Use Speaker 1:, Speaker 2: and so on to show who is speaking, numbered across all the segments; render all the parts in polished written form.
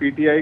Speaker 1: PTI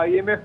Speaker 1: IMF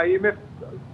Speaker 1: IMF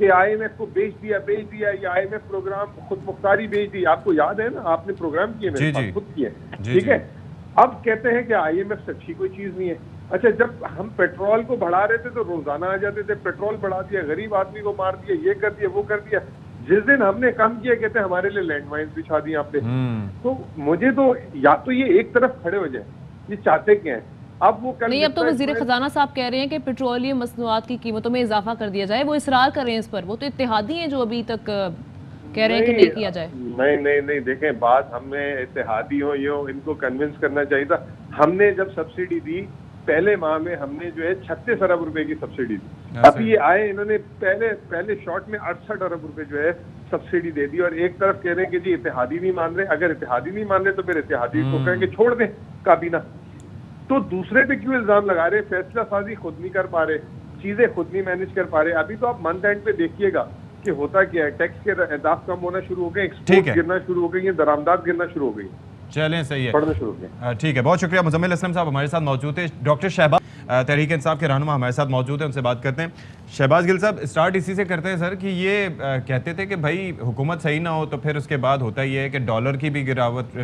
Speaker 1: کہ IMF کو بیچ دیا, یہ IMF پروگرام خود مختاری بیچ دی. آپ کو یاد ہے نا, آپ نے پروگرام کیے, میرے پاس خود کیے, ٹھیک ہے. اب کہتے ہیں کہ IMF سے اچھی کوئی چیز نہیں ہے. اچھا, جب ہم پیٹرول کو بڑھا رہے تھے تو روزانہ آ جاتے تھے, پیٹرول بڑھا دیا, غریب آدمی کو مار دیا, یہ کر دیا, وہ کر دیا. جس دن ہم نے کم کیا کہتے ہیں ہمارے لیے لینڈ مائنز بچھا دی آپ نے. تو مجھے تو یا تو یہ ایک طرف کھڑے ہو جائیں, یہ چاہتے کیا ہیں. اب وہ
Speaker 2: نہیں, اب تو وزیر خزانہ صاحب کہہ رہے ہیں کہ پیٹرولیم مصنوعات کی قیمتوں میں اضافہ کر دیا جائے, وہ اصرار کر رہے ہیں اس پر. وہ تو اتحادی ہیں جو ابھی تک کہہ رہے ہیں کہ نہیں کیا جائے.
Speaker 1: نہیں, دیکھیں بات ہم میں اتحادی ہو یہ ہو, ان کو کنونس کرنا چاہیے تھا. ہم نے جب سبسڈی دی پہلے ماہ میں ہم نے جو ہے 36 ارب روپے کی سبسڈی دی. اب یہ آئے انہوں نے پہلے شارٹ میں 68 ارب روپے جو ہے سبسڈی دے دی, اور ایک طرف کہہ رہے ہیں کہ جی اتحادی نہیں مان رہے. اگر اتحادی نہیں مان رہے تو پھر اتحادی کو کہیں کہ چھوڑ دیں کابینہ. تو دوسرے پہ کیوں الزام لگا رہے؟ فیصلہ سازی خود نہیں کر پا رہے, چیزیں خود نہیں مینج کر پا رہے. ابھی تو آپ منتھ اینڈ پہ دیکھیے گا کہ ہوتا کیا ہے, ٹیکس کے اہداف کم ہونا شروع ہو گئے, ایکسپورٹ گرنا شروع ہو گئی ہیں, درآمدات گرنا شروع ہو گئی.
Speaker 3: چلیں صحیح ہے,
Speaker 1: پڑھنا شروع ہو گئے.
Speaker 3: ٹھیک ہے, بہت شکریہ. مزمل اسلم صاحب ہمارے ساتھ موجود ہیں. ڈاکٹر شہباز تحریک انصاف کے رہنما ہمارے ساتھ موجود ہیں, ان سے بات کرتے ہیں. شہباز گل صاحب, اسٹارٹ اسی سے کرتے ہیں سر کہ یہ کہتے تھے کہ بھائی حکومت صحیح نہ ہو تو پھر اس کے بعد ہوتا یہ ہے کہ ڈالر کی بھی گراوٹ,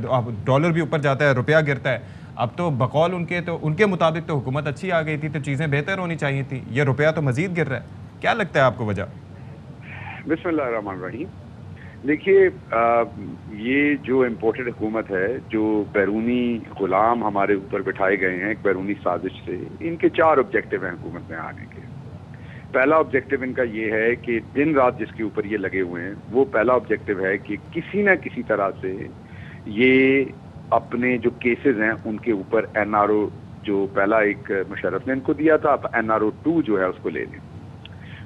Speaker 3: ڈالر بھی اوپر جاتا ہے, روپیہ گرتا ہے. اب تو بقول ان کے مطابق تو حکومت اچھی آ گئی تھی تو چیزیں بہتر ہونی چاہیے تھی, یہ روپیہ تو مزید گر رہا ہے. کیا لگتا ہے آپ کو وجہ؟
Speaker 4: بسم اللہ الرحمن الرحیم. دیکھیے, یہ جو امپورٹڈ حکومت ہے, جو بیرونی غلام ہمارے اوپر بٹھائے گئے ہیں ایک بیرونی سازش سے, ان کے 4 آبجیکٹو ہیں حکومت میں آنے کے. پہلا آبجیکٹو ان کا یہ ہے کہ دن رات جس کے اوپر یہ لگے ہوئے ہیں, وہ پہلا آبجیکٹو ہے کہ کسی نہ کسی طرح سے یہ اپنے جو کیسز ہیں ان کے اوپر NRO, جو پہلا ایک مشرف نے ان کو دیا تھا, اب NRO 2 جو ہے اس کو لے لیں.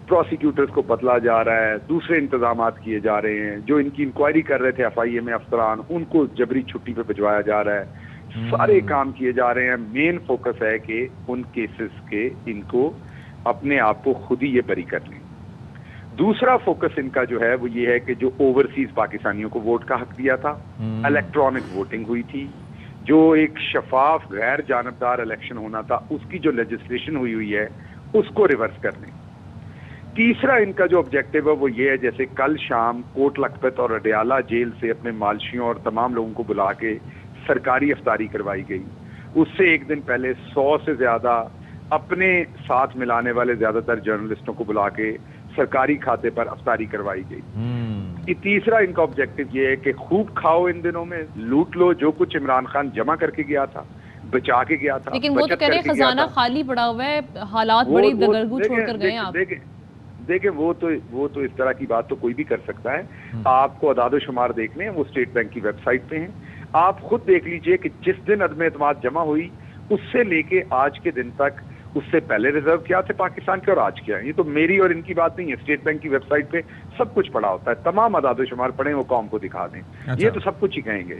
Speaker 4: پروسیکیوٹرز کو بدلا جا رہا ہے, دوسرے انتظامات کیے جا رہے ہیں. جو ان کی انکوائری کر رہے تھے FIA میں افسران, ان کو جبری چھٹی پہ بھجوایا جا رہا ہے. سارے کام کیے جا رہے ہیں. مین فوکس ہے کہ ان کیسز کے ان کو اپنے آپ کو خود ہی یہ بری کر لیں. دوسرا فوکس ان کا جو ہے وہ یہ ہے کہ جو اوورسیز پاکستانیوں کو ووٹ کا حق دیا تھا, الیکٹرانک ووٹنگ ہوئی تھی, جو ایک شفاف غیر جانبدار الیکشن ہونا تھا, اس کی جو لیجسلیشن ہوئی ہے اس کو ریورس کر لیں. تیسرا ان کا جو آبجیکٹو ہے وہ یہ ہے, جیسے کل شام کوٹ لکھپت اور اڈیالہ جیل سے اپنے مالشیوں اور تمام لوگوں کو بلا کے سرکاری افطاری کروائی گئی, اس سے ایک دن پہلے 100 سے زیادہ اپنے ساتھ ملانے والے زیادہ تر جرنلسٹوں کو بلا کے سرکاری کھاتے پر افطاری کروائی گئی. یہ تیسرا ان کا آبجیکٹو یہ ہے کہ خوب کھاؤ, ان دنوں میں لوٹ لو جو کچھ عمران خان جمع کر کے گیا تھا, بچا کے گیا تھا.
Speaker 2: لیکن وہ تو کہہ رہے ہیں خزانہ خالی پڑا ہوا ہے, حالات بڑی دگرگوں چھوڑ کر گئے ہیں. آپ
Speaker 4: دیکھیں وہ تو اس طرح کی بات تو کوئی بھی کر سکتا ہے. آپ کو اعداد و شمار دیکھ لیں, وہ اسٹیٹ بینک کی ویب سائٹ پہ ہیں. آپ خود دیکھ لیجئے کہ جس دن عدم اعتماد جمع ہوئی اس سے لے کے آج کے دن تک اس سے پہلے ریزرو کیا تھے پاکستان کے اور آج کیا ہے. یہ تو میری اور ان کی بات نہیں ہے, اسٹیٹ بینک کی ویب سائٹ پہ سب کچھ پڑا ہوتا ہے. تمام اعداد و شمار پڑھیں, وہ قوم کو دکھا دیں. یہ تو سب کچھ ہی کہیں گے.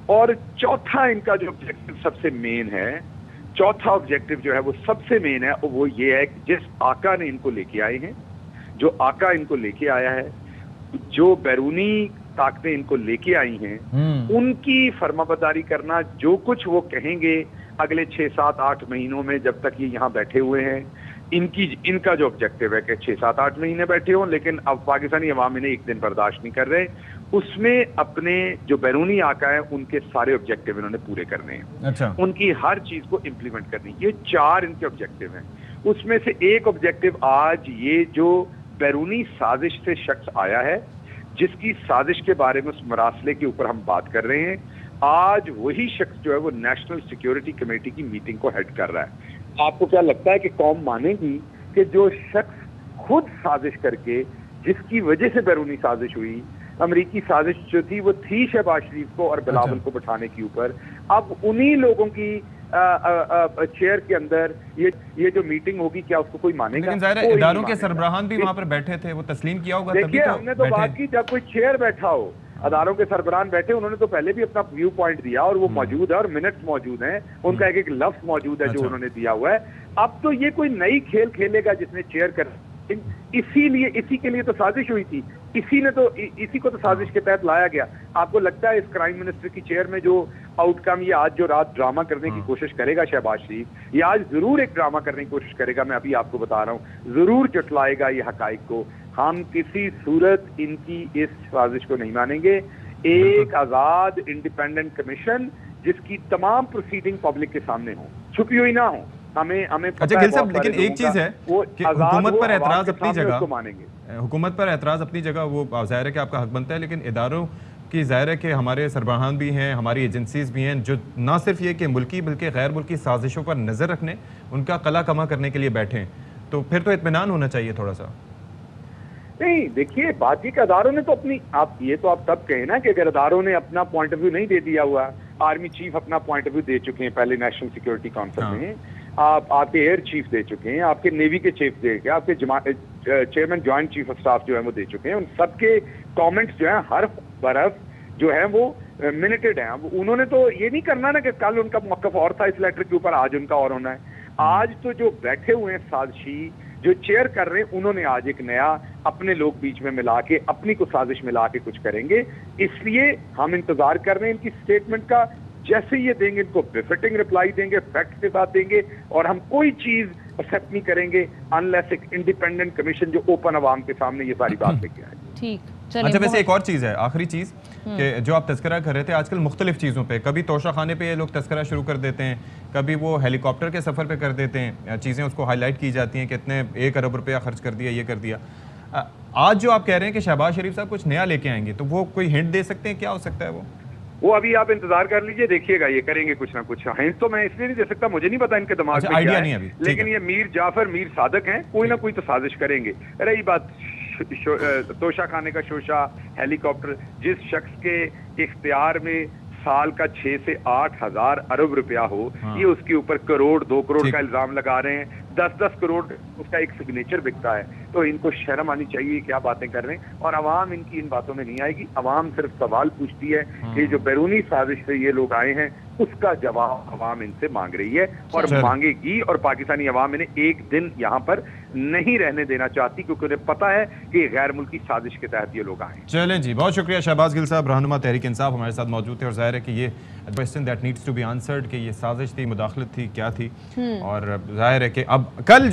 Speaker 4: اور چوتھا ان کا جو آبجیکٹو سب سے مین ہے, چوتھا آبجیکٹو جو ہے وہ سب سے مین ہے, وہ یہ ہے کہ جس آقا نے ان کو لے کے آئے ہیں, جو آقا ان کو لے کے آیا ہے, جو بیرونی طاقتیں ان کو لے کے آئی ہیں, ان کی فرما برداری کرنا. جو کچھ وہ کہیں گے اگلے 6, 7, 8 مہینوں میں جب تک یہ یہاں بیٹھے ہوئے ہیں, ان کا جو آبجیکٹو ہے کہ 6, 7, 8 مہینے بیٹھے ہوں, لیکن اب پاکستانی عوام انہیں ایک دن برداشت نہیں کر رہے. اس میں اپنے جو بیرونی آقا ہیں ان کے سارے آبجیکٹو انہوں نے پورے کرنے ہیں. ان کی ہر چیز کو امپلیمنٹ کرنی. یہ 4 ان کے آبجیکٹو ہیں. اس میں سے ایک آبجیکٹو آج یہ جو بیرونی سازش سے شخص آیا ہے, جس کی سازش کے بارے میں اس مراسلے کے اوپر ہم بات کر رہے ہیں, آج وہی شخص جو ہے وہ نیشنل سیکیورٹی کمیٹی کی میٹنگ کو ہیڈ کر رہا ہے. آپ کو کیا لگتا ہے کہ قوم مانے گی کہ جو شخص خود سازش کر کے, جس کی وجہ سے بیرونی سازش ہوئی, امریکی سازش جو تھی وہ تھی شہباز شریف کو اور بلاول کو بٹھانے کے اوپر, اب انہی لوگوں کی چیئر کے اندر یہ جو میٹنگ ہوگی, کیا اس کو کوئی مانے گا؟
Speaker 3: لیکن ظاہر ہے اداروں کے سربراہان بھی وہاں پر بیٹھے تھے, وہ تسلیم کیا ہوگا.
Speaker 4: دیکھیے ہم نے تو بات کی جب کوئی چیئر بیٹھا ہو, اداروں کے سربراہان بیٹھے, انہوں نے تو پہلے بھی اپنا ویو پوائنٹ دیا اور وہ موجود ہے, اور منٹس موجود ہیں, ان کا ایک لفظ موجود ہے جو انہوں نے دیا ہوا ہے. اب تو یہ کوئی نئی کھیل کھیلے گا جس نے چیئر کر, اسی کے لیے تو سازش ہوئی تھی, اسی کو تو سازش کے تحت لایا گیا. آپ کو لگتا ہے اس کرائم منسٹر کی چیئر میں جو آؤٹ کم, یہ آج جو رات ڈرامہ کرنے کی کوشش کرے گا شہباز شریف, یہ آج ضرور ایک ڈرامہ کرنے کی کوشش کرے گا, میں ابھی آپ کو بتا رہا ہوں, ضرور جٹلائے گا یہ حقائق کو ہم کسی صورت ان کی اس سازش کو نہیں مانیں گے. ایک آزاد انڈیپینڈنٹ کمیشن جس کی تمام پروسیڈنگ پبلک کے سامنے ہوں, چھپی ہوئی نہ ہوں. ہمیں
Speaker 3: اچھا گل صاحب, لیکن ایک چیز ہے کہ حکومت پر اعتراض اپنی جگہ, حکومت پر اعتراض اپنی جگہ, وہ ظاہر ہے کہ آپ کا حق بنتا ہے, لیکن اداروں کی ظاہر ہے کہ ہمارے سربراہان بھی ہیں, ہماری ایجنسیز بھی ہیں جو نہ صرف یہ کہ ملکی بلکہ غیر ملکی سازشوں پر نظر رکھنے, ان کا قلع کما کرنے کے لیے بیٹھے ہیں, تو پھر تو اطمینان ہونا چاہیے تھوڑا سا.
Speaker 4: نہیں دیکھیے, بات یہ کہ اداروں نے تو اپنی, آپ یہ تو آپ تب کہیں نا کہ اگر اداروں نے اپنا پوائنٹ آف ویو نہیں دے دیا ہوا, آرمی چیف اپنا پوائنٹ آف ویو دے چکے ہیں پہلے نیشنل سیکورٹی کونسل میں, آپ کے ایئر چیف دے چکے ہیں, آپ کے نیوی کے چیف دے کے, آپ کے chairman joint chief of staff جو ہے وہ دے چکے ہیں, ان سب کے کامنٹس جو ہیں حرف برف جو ہے وہ منٹڈ ہیں. انہوں نے تو یہ نہیں کرنا نا کہ کل ان کا موقف اور تھا اس لیٹر کے اوپر, آج ان کا اور ہونا ہے. آج تو جو بیٹھے ہوئے ہیں سازشی جو چیئر کر رہے ہیں, انہوں نے آج ایک نیا اپنے لوگ بیچ میں ملا کے اپنی کو سازش ملا کے کچھ کریں گے. اس لیے ہم انتظار کر رہے ہیں ان کی سٹیٹمنٹ کا. جیسے یہ دیں گے ان کو بفٹنگ رپلائی دیں گے, فیکٹ کے ساتھ دیں گے, اور ہم کوئی چیز ایکسیپٹ نہیں کریں گے انلیس ایک انڈیپینڈنٹ کمیشن جو اوپن عوام کے سامنے یہ ساری بات لے کے آئے.
Speaker 2: ٹھیک.
Speaker 3: اچھا ویسے ایک اور چیز ہے, آخری چیز, کہ جو آپ تذکرہ کر رہے تھے آج کل مختلف چیزوں پہ, کبھی توشہ خانے پہ یہ لوگ تذکرہ شروع کر دیتے ہیں, کبھی وہ ہیلی کاپٹر کے سفر پہ کر دیتے ہیں, چیزیں اس کو ہائی لائٹ کی جاتی ہیں کہ اتنے 1 ارب روپیہ خرچ کر دیا, یہ کر دیا. آج جو آپ کہہ رہے ہیں کہ شہباز شریف صاحب کچھ نیا لے کے آئیں گے, تو وہ کوئی ہنٹ دے سکتے ہیں کیا ہو سکتا ہے
Speaker 4: وہ ابھی آپ انتظار کر لیجئے, دیکھیے گا یہ کریں گے کچھ نہ کچھ. ہنٹ تو میں اس لیے نہیں دے سکتا, مجھے نہیں پتا ان کے دماغ میں کیا ہے, لیکن یہ میر جعفر میر صادق ہیں, کوئی نہ کوئی تو سازش کریں گے. رہی بات توشہ خانے کا شوشہ, ہیلی کاپٹر, جس شخص کے اختیار میں سال کا 6 سے 8 ہزار ارب روپیہ ہو, یہ اس کے اوپر کروڑ 2 کروڑ کا الزام لگا رہے ہیں, 10-10 کروڑ اس کا ایک سگنیچر بکتا ہے. تو ان کو شرم آنی چاہیے کیا باتیں کر رہے ہیں, اور عوام ان کی ان باتوں میں نہیں آئے گی. عوام صرف سوال پوچھتی ہے کہ جو بیرونی سازش سے یہ لوگ آئے ہیں اس کا جواب عوام ان سے مانگ رہی ہے, اور مانگے گی. اور پاکستانی عوام انہیں ایک دن یہاں پر نہیں رہنے دینا چاہتی, کیونکہ انہیں پتا ہے کہ غیر ملکی سازش کے تحت یہ لوگ آئے ہیں.
Speaker 3: چلیں جی, بہت شکریہ شہباز گل صاحب, رہنما تحریک انصاف, ہمارے ساتھ موجود تھے. اور ظاہر ہے کہ یہ question that needs to be answered کہ یہ سازش تھی, مداخلت تھی, کیا تھی. اور ظاہر ہے کہ اب کل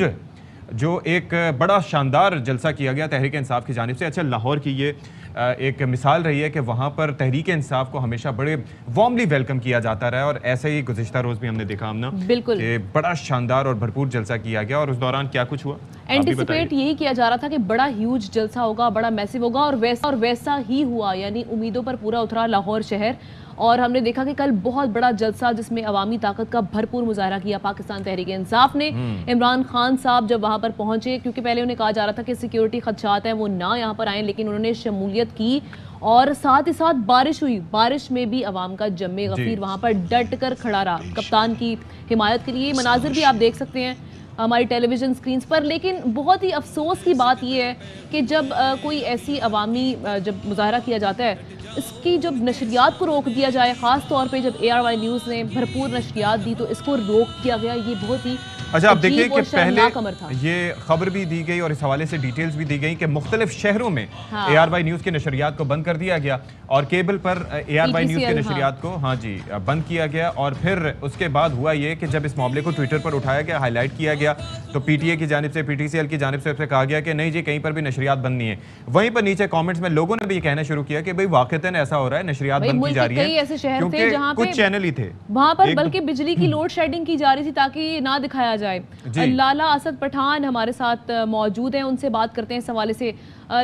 Speaker 3: جو ایک بڑا شاندار جلسہ کیا گیا تحریک انصاف کی جانب سے. اچھا لاہور کی یہ ایک مثال رہی ہے کہ وہاں پر تحریک انصاف کو ہمیشہ بڑے وارملی ویلکم کیا جاتا رہا ہے, اور ایسے ہی گزشتہ روز بھی ہم نے دیکھا ہمنا کہ بڑا شاندار اور بھرپور جلسہ کیا گیا. اور اس دوران کیا کچھ ہوا,
Speaker 2: اینٹیسپیٹ یہی کیا جا رہا تھا کہ بڑا ہیوج جلسہ ہوگا, بڑا میسو ہوگا, اور ویسا ہی ہوا. یعنی امیدوں پر پورا اترا لاہور شہر, اور ہم نے دیکھا کہ کل بہت بڑا جلسہ جس میں عوامی طاقت کا بھرپور مظاہرہ کیا پاکستان تحریک انصاف نے. عمران خان صاحب جب وہاں پر پہنچے, کیونکہ پہلے انہیں کہا جا رہا تھا کہ سیکیورٹی خدشات ہیں وہ نہ یہاں پر آئیں, لیکن انہوں نے شمولیت کی, اور ساتھ ہی ساتھ بارش ہوئی, بارش میں بھی عوام کا جم غفیر وہاں پر ڈٹ کر کھڑا رہا کپتان کی حمایت کے لیے. مناظر بھی آپ دیکھ سکتے ہیں ہماری ٹیلی ویژن سکرینز پر. لیکن بہت ہی افسوس کی بات یہ ہے کہ جب کوئی ایسی عوامی جب مظاہرہ کیا جاتا ہے, اس کی جب نشریات کو روک دیا جائے, خاص طور پہ جب ARY نیوز نے بھرپور نشریات دی تو اس کو روک دیا گیا. یہ بہت ہی
Speaker 3: اچھا آپ دیکھیے کہ پہلے یہ خبر بھی دی گئی اور اس حوالے سے ڈیٹیلز بھی دی گئی کہ مختلف شہروں میں ARY نیوز کی نشریات کو بند کر دیا گیا, اور کیبل پر ARY نیوز کی نشریات کو بند کیا گیا. اور پھر اس کے بعد ہوا یہ کہ جب اس معاملے کو ٹویٹر پر اٹھایا گیا, ہائی لائٹ کیا گیا, تو PTA کی جانب سے, PTCL کی جانب سے کہا گیا کہ نہیں جی کہیں پر بھی نشریات بند نہیں ہے. وہیں پر نیچے کامنٹس میں لوگوں نے بھی یہ کہنا شروع کیا کہ بھئی واقعتاً ایسا ہو رہا ہے, نشریات بند کی جا رہی ہیں,
Speaker 2: ایسے شہر تھے جہاں
Speaker 3: کچھ چینل ہی تھے
Speaker 2: وہاں پر بلکہ بجلی کی لوڈ شیڈنگ کی جا رہی تھی تاکہ نہ دکھایا جائے. لالا اسد پٹھان ہمارے ساتھ موجود ہیں, ان سے بات کرتے ہیں اس حوالے سے.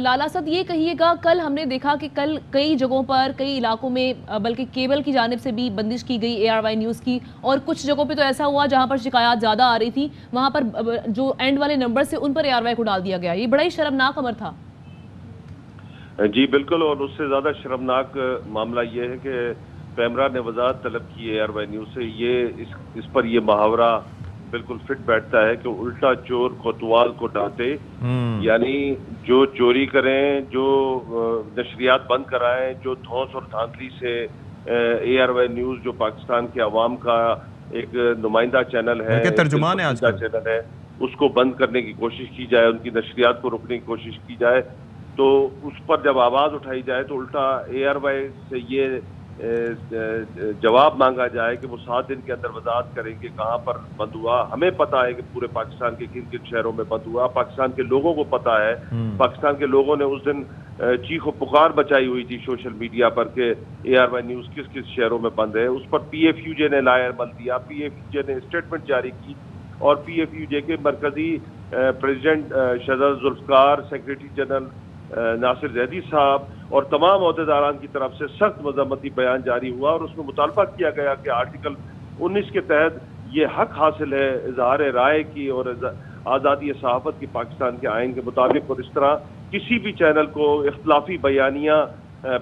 Speaker 2: لالا اسد, یہ کہیے گا, کل ہم نے دیکھا کہ کل کئی جگہوں پر, کئی علاقوں میں بلکہ کیبل کی جانب سے بھی بندش کی گئی ARY نیوز کی, اور کچھ جگہوں پہ تو ایسا ہوا جہاں پر شکایات زیادہ آ رہی تھی, وہاں پر جو اینڈ والے نمبر سے ان پر ARY کو ڈال دیا گیا. یہ بڑا ہی شرمناک امر تھا.
Speaker 5: جی بالکل, اور اس سے زیادہ شرمناک معاملہ یہ ہے کہ پیمرا نے وضاحت طلب کی ہے ARY نیوز سے. یہ اس پر یہ محاورہ بالکل فٹ بیٹھتا ہے کہ الٹا چور کوتوال کو ڈانٹے, یعنی جو چوری کریں, جو نشریات بند کرائیں, جو دھونس اور دھاندلی سے ARY نیوز جو پاکستان کے عوام کا ایک نمائندہ چینل ہے,
Speaker 3: ترجمان ہے,
Speaker 5: چینل ہے, اس کو بند کرنے کی کوشش کی جائے, ان کی نشریات کو روکنے کی کوشش کی جائے, تو اس پر جب آواز اٹھائی جائے تو الٹا ARY سے یہ جواب مانگا جائے کہ وہ 7 دن کے اندر وضاحت کریں کہ کہاں پر بند ہوا. ہمیں پتہ ہے کہ پورے پاکستان کے کن کن شہروں میں بند ہوا, پاکستان کے لوگوں کو پتہ ہے. پاکستان کے لوگوں نے اس دن چیخ و پکار بچائی ہوئی تھی سوشل میڈیا پر کہ ARY نیوز کس کس شہروں میں بند ہے. اس پر PFUJ نے لائے عمل دیا, PFUJ نے اسٹیٹمنٹ جاری کی, اور PFUJ کے مرکزی president Shahzad Zulfiqar, secretary general Nasir Zaidi صاحب اور تمام عہدیداران کی طرف سے سخت مذمتی بیان جاری ہوا, اور اس میں مطالبہ کیا گیا کہ آرٹیکل 19 کے تحت یہ حق حاصل ہے اظہار رائے کی اور آزادی صحافت کی پاکستان کے آئین کے مطابق, اور اس طرح کسی بھی چینل کو اختلافی بیانیاں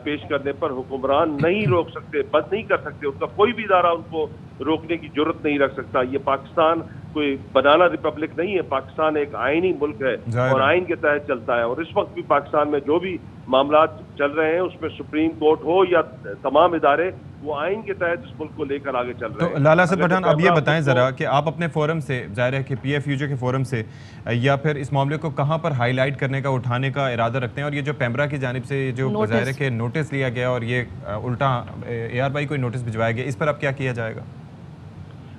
Speaker 5: پیش کرنے پر حکمران نہیں روک سکتے, بند نہیں کر سکتے. ان کا کوئی بھی ادارہ ان کو روکنے کی جرت نہیں رکھ سکتا. یہ پاکستان کوئی بنانا ریپبلک نہیں ہے, پاکستان ایک آئینی ملک ہے اور آئین کے تحت چلتا ہے. اور اس وقت بھی پاکستان میں جو بھی معاملات چل رہے ہیں اس میں سپریم کورٹ ہو یا تمام ادارے, وہ آئین کے تحت اس ملک کو لے کر آگے چل رہے ہیں.
Speaker 3: تو لالا اسد پٹھان, اب یہ بتائیں ذرا کہ آپ اپنے فورم سے, ظاہر ہے کہ PFUJ کے فورم سے, یا پھر اس معاملے کو کہاں پر ہائی لائٹ کرنے کا, اٹھانے کا ارادہ رکھتے ہیں, اور یہ جو پیمرا کی جانب سے جو ظاہر ہے کہ نوٹس لیا گیا اور یہ الٹا ARY کو نوٹس بھجوایا گیا, اس پر اب کیا کیا جائے گا؟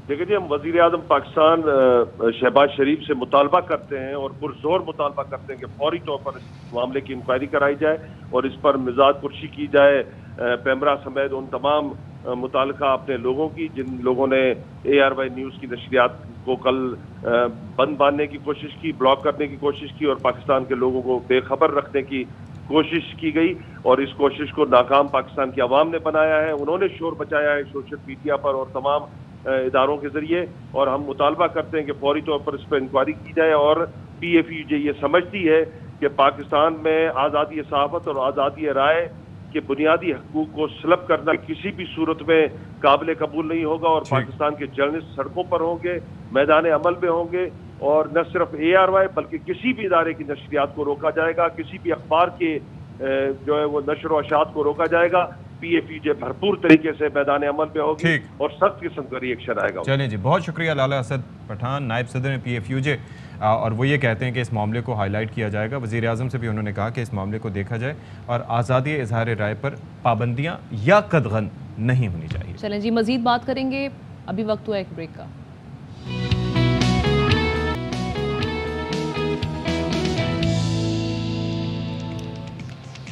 Speaker 5: دیکھیں جی, ہم وزیر اعظم پاکستان شہباز شریف سے مطالبہ کرتے ہیں اور پرزور مطالبہ کرتے ہیں کہ فوری طور پر اس معاملے کی انکوائری کرائی جائے اور اس پر مزاج پرسی کی جائے پیمرا سمیت ان تمام متعلقہ اپنے لوگوں کی جن لوگوں نے ARY نیوز کی نشریات کو کل بند باندھنے کی کوشش کی, بلاک کرنے کی کوشش کی, اور پاکستان کے لوگوں کو بے خبر رکھنے کی کوشش کی گئی, اور اس کوشش کو ناکام پاکستان کی عوام نے بنایا ہے. انہوں نے شور بچایا ہے سوشل میڈیا پر اور تمام اداروں کے ذریعے, اور ہم مطالبہ کرتے ہیں کہ فوری طور پر اس پر انکوائری کی جائے. اور PFUJ یہ سمجھتی ہے کہ پاکستان میں آزادی صحافت اور آزادی رائے کے بنیادی حقوق کو سلب کرنا کسی بھی صورت میں قابل قبول نہیں ہوگا, اور پاکستان کے جرنلسٹ سڑکوں پر ہوں گے, میدان عمل میں ہوں گے, اور نہ صرف ARY بلکہ کسی بھی ادارے کی نشریات کو روکا جائے گا, کسی بھی اخبار کے جو ہے وہ نشر و اشاعت کو روکا جائے گا. PFUJ بھرپور طریقے سے میدان عمل میں ہوگی اور سخت قسم کا ریئیکشن آئے گا.
Speaker 3: چلیں جی, بہت شکریہ لالا اسد پٹھان, نائب صدر PFUJ, اور وہ یہ کہتے ہیں کہ اس معاملے کو ہائی لائٹ کیا جائے گا. وزیر اعظم سے بھی انہوں نے کہا کہ اس معاملے کو دیکھا جائے اور آزادی اظہار رائے پر پابندیاں یا قدغن نہیں ہونی چاہیے.
Speaker 2: چلیں جی, مزید بات کریں گے, ابھی وقت ہوا ایک بریک کا.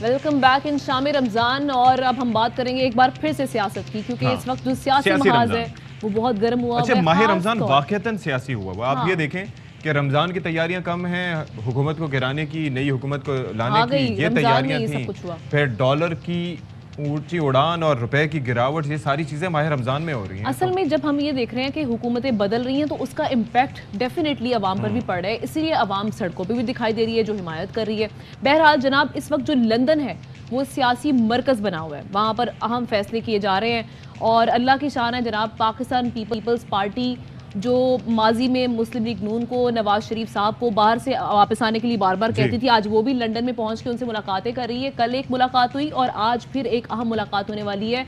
Speaker 2: ویلکم بیک ان شام رمضان, اور اب ہم بات کریں گے ایک بار پھر سے سیاست کی, کیونکہ اس وقت جو سیاسی محاذ ہے وہ بہت گرم ہوا.
Speaker 3: اچھا, ماہ رمضان واقعتاً سیاسی ہوا ہوا. آپ یہ دیکھیں کہ رمضان کی تیاریاں کم ہیں, حکومت کو گرانے کی, نئی حکومت کو لانے کی یہ تیاریاں تھیں, پھر ڈالر کی اونچی اڑان اور روپے کی گراوٹ, یہ ساری چیزیں ماہ رمضان میں ہو رہی ہیں.
Speaker 2: اصل میں جب ہم یہ دیکھ رہے ہیں کہ حکومتیں بدل رہی ہیں تو اس کا امپیکٹ ڈیفینیٹلی عوام پر بھی پڑ رہا ہے, اسی لیے عوام سڑکوں پہ بھی دکھائی دے رہی ہے جو حمایت کر رہی ہے. بہرحال جناب, اس وقت جو لندن ہے وہ سیاسی مرکز بنا ہوا ہے, وہاں پر اہم فیصلے کیے جا رہے ہیں, اور اللہ کی شان ہے جناب, پاکستان پیپلز پارٹی جو ماضی میں مسلم لیگ نون کو, نواز شریف صاحب کو باہر سے واپس آنے کے لیے بار بار کہتی تھی, آج وہ بھی لندن میں پہنچ کے ان سے ملاقاتیں کر رہی ہے. کل ایک ملاقات ہوئی اور آج پھر ایک اہم ملاقات ہونے والی ہے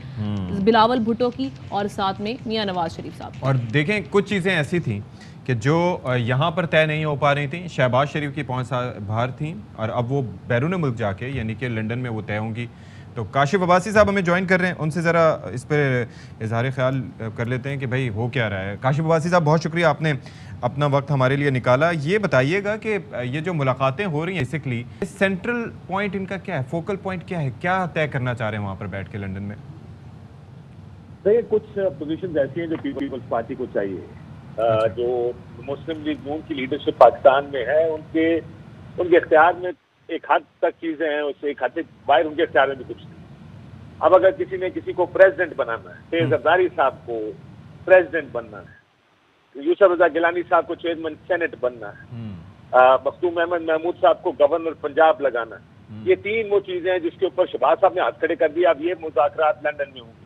Speaker 2: بلاول بھٹو کی اور ساتھ میں میاں نواز شریف صاحب.
Speaker 3: اور دیکھیں کچھ چیزیں ایسی تھیں کہ جو یہاں پر طے نہیں ہو پا رہی تھیں. شہباز شریف کی پہنچ باہر تھیں اور اب وہ بیرون ملک جا کے, یعنی کہ لندن میں وہ طے ہوں گی. تو کاشف عباسی صاحب ہمیں جوائن کر رہے ہیں, ان سے ذرا اس پہ اظہار خیال کر لیتے ہیں کہ بھائی ہو کیا رہا ہے. کاشف عباسی صاحب, بہت شکریہ, آپ نے اپنا وقت ہمارے لیے نکالا. یہ بتائیے گا کہ یہ جو ملاقاتیں ہو رہی ہیں بیسکلی سینٹرل پوائنٹ ان کا کیا ہے, فوکل پوائنٹ کیا ہے, کیا طے کرنا چاہ رہے ہیں وہاں پر بیٹھ کے لندن میں؟
Speaker 6: دیکھیں, کچھ پوزیشنز ایسی ہیں جو پیپلز پارٹی کو چاہیے, جو مسلم لیگ نون کی لیڈرشپ پاکستان میں ہے, ان کے اختیار میں ایک حد تک چیزیں ہیں, اس سے ایک حد تک باہر ان کے اختیار میں بھی کچھ نہیں. اب اگر کسی نے کسی کو پریزیڈنٹ بنانا ہے, فیض زرداری صاحب کو پریزیڈنٹ بننا ہے, یوسف رضا گیلانی صاحب کو چیئرمین سینٹ بننا ہے, مختوم احمد محمود صاحب کو گورنر پنجاب لگانا ہے, یہ تین وہ چیزیں ہیں جس کے اوپر شہباز صاحب نے ہاتھ کھڑے کر دیا. اب یہ مذاکرات لندن میں ہوں گے.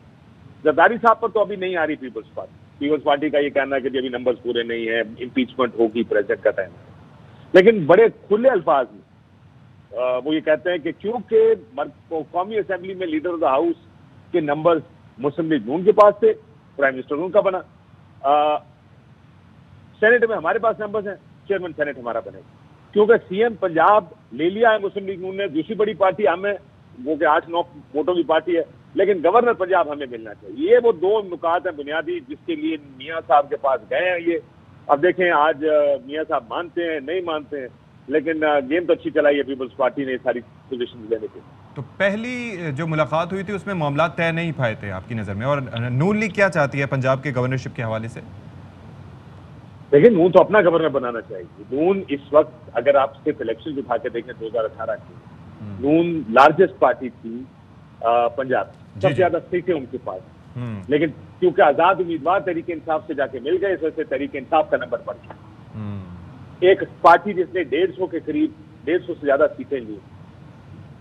Speaker 6: زرداری صاحب پر تو ابھی نہیں آ رہی پیپلز پارٹی. پیپلز پارٹی کا یہ کہنا ہے کہ ابھی نمبرز پورے نہیں ہیں, امپیچمنٹ ہوگی, پریزیڈنٹ کا ٹائم ہے. لیکن بڑے کھلے الفاظ میں وہ یہ کہتے ہیں کہ کیونکہ قومی اسمبلی میں لیڈر آف دا ہاؤس کے نمبرز مسلم لیگ نون کے پاس تھے, پرائم منسٹر ان کا بنا, سینٹ میں ہمارے پاس نمبرز ہیں, چیئرمین سینٹ ہمارا بنے گا. کیونکہ CM پنجاب لے لیا ہے مسلم لیگ نون نے, دوسری بڑی پارٹی ہم ہے, وہ کہ 8-9 ووٹوں کی پارٹی ہے, لیکن گورنر پنجاب ہمیں ملنا چاہیے. یہ وہ دو نکات ہیں بنیادی جس کے لیے میاں صاحب کے پاس گئے ہیں. یہ اب دیکھیں آج میاں صاحب مانتے ہیں نہیں مانتے ہیں, لیکن گیم تو اچھی چلائی ہے پیپلز پارٹی نے ساری پوزیشن لینے کے.
Speaker 3: تو پہلی جو ملاقات ہوئی تھی اس میں معاملات طے نہیں پائے تھے آپ کی نظر میں, اور نون لیگ کیا چاہتی ہے پنجاب کے گورنرشپ کے حوالے سے؟
Speaker 6: لیکن نون تو اپنا گورنر بنانا چاہیے. نون اس وقت اگر آپ صرف الیکشن اٹھا کے دیکھیں 2018 کی, نون لارجسٹ پارٹی تھی پنجاب, سب سے زیادہ سیٹیں ان کے پاس, لیکن کیونکہ آزاد امیدوار تحریک انصاف سے جا کے مل گئے, اس وجہ سے تحریک انصاف کا نمبر بڑھ گیا. ایک پارٹی جس نے 150 کے قریب 150 سے زیادہ سیٹیں لی,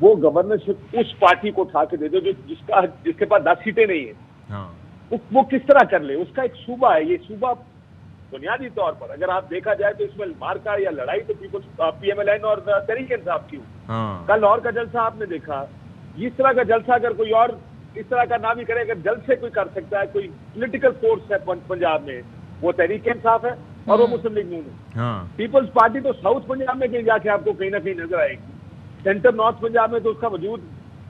Speaker 6: وہ گورنرشپ اس پارٹی کو اٹھا کے دے دو جس کے پاس 10 سیٹیں نہیں ہیں. وہ کس طرح کر لے؟ اس کا ایک صوبہ ہے. یہ صوبہ بنیادی طور پر اگر آپ دیکھا جائے تو اس میں مارکا یا لڑائی تو پی ایم ایل این اور تحریک انصاف کی ہوئی. کل لاہور کا جلسہ آپ نے دیکھا, اس طرح کا جلسہ اگر کوئی اور اس طرح کا نہ بھی کرے, اگر جلد سے کوئی کر سکتا ہے, کوئی پولیٹیکل فورس ہے پنجاب میں, وہ تحریک انصاف ہے اور وہ مسلم لیگ نون ہے. پیپلز پارٹی تو ساؤتھ پنجاب میں کہیں جا کے آپ کو کہیں نہ کہیں نظر آئے گی, سینٹر نارتھ پنجاب میں تو اس کا وجود.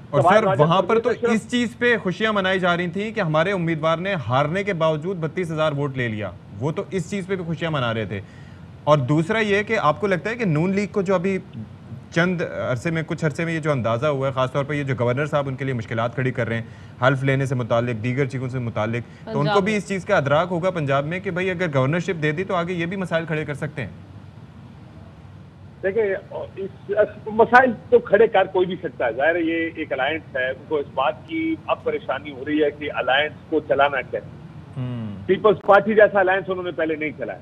Speaker 3: اور سر وہاں پر تو اس چیز پہ خوشیاں منائی جا رہی تھیں کہ ہمارے امیدوار نے ہارنے کے باوجود 32,000 ووٹ لے لیا, وہ تو اس چیز پہ بھی خوشیاں منا رہے تھے. اور دوسرا یہ کہ آپ کو لگتا ہے کہ نون لیگ کو جو ابھی چند عرصے میں کچھ عرصے میں یہ جو اندازہ ہوا ہے, خاص طور پر یہ جو گورنر صاحب ان کے لیے مشکلات کھڑی کر رہے ہیں حلف لینے سے متعلق, دیگر چیزوں سے متعلق, تو ان کو بھی اس چیز کا ادراک ہوگا پنجاب میں کہ بھائی اگر گورنرشپ دے دی تو آگے یہ بھی مسائل کھڑے کر سکتے ہیں.
Speaker 6: دیکھیں مسائل تو کھڑے کر کوئی بھی سکتا ہے, ظاہر ہے یہ ایک الائنس ہے, ان کو اس بات کی اب پریشانی ہو رہی ہے کہ الائنس کو چلانا کیسے. پیپلز پارٹی جیسا الائنس انہوں نے پہلے نہیں چلایا,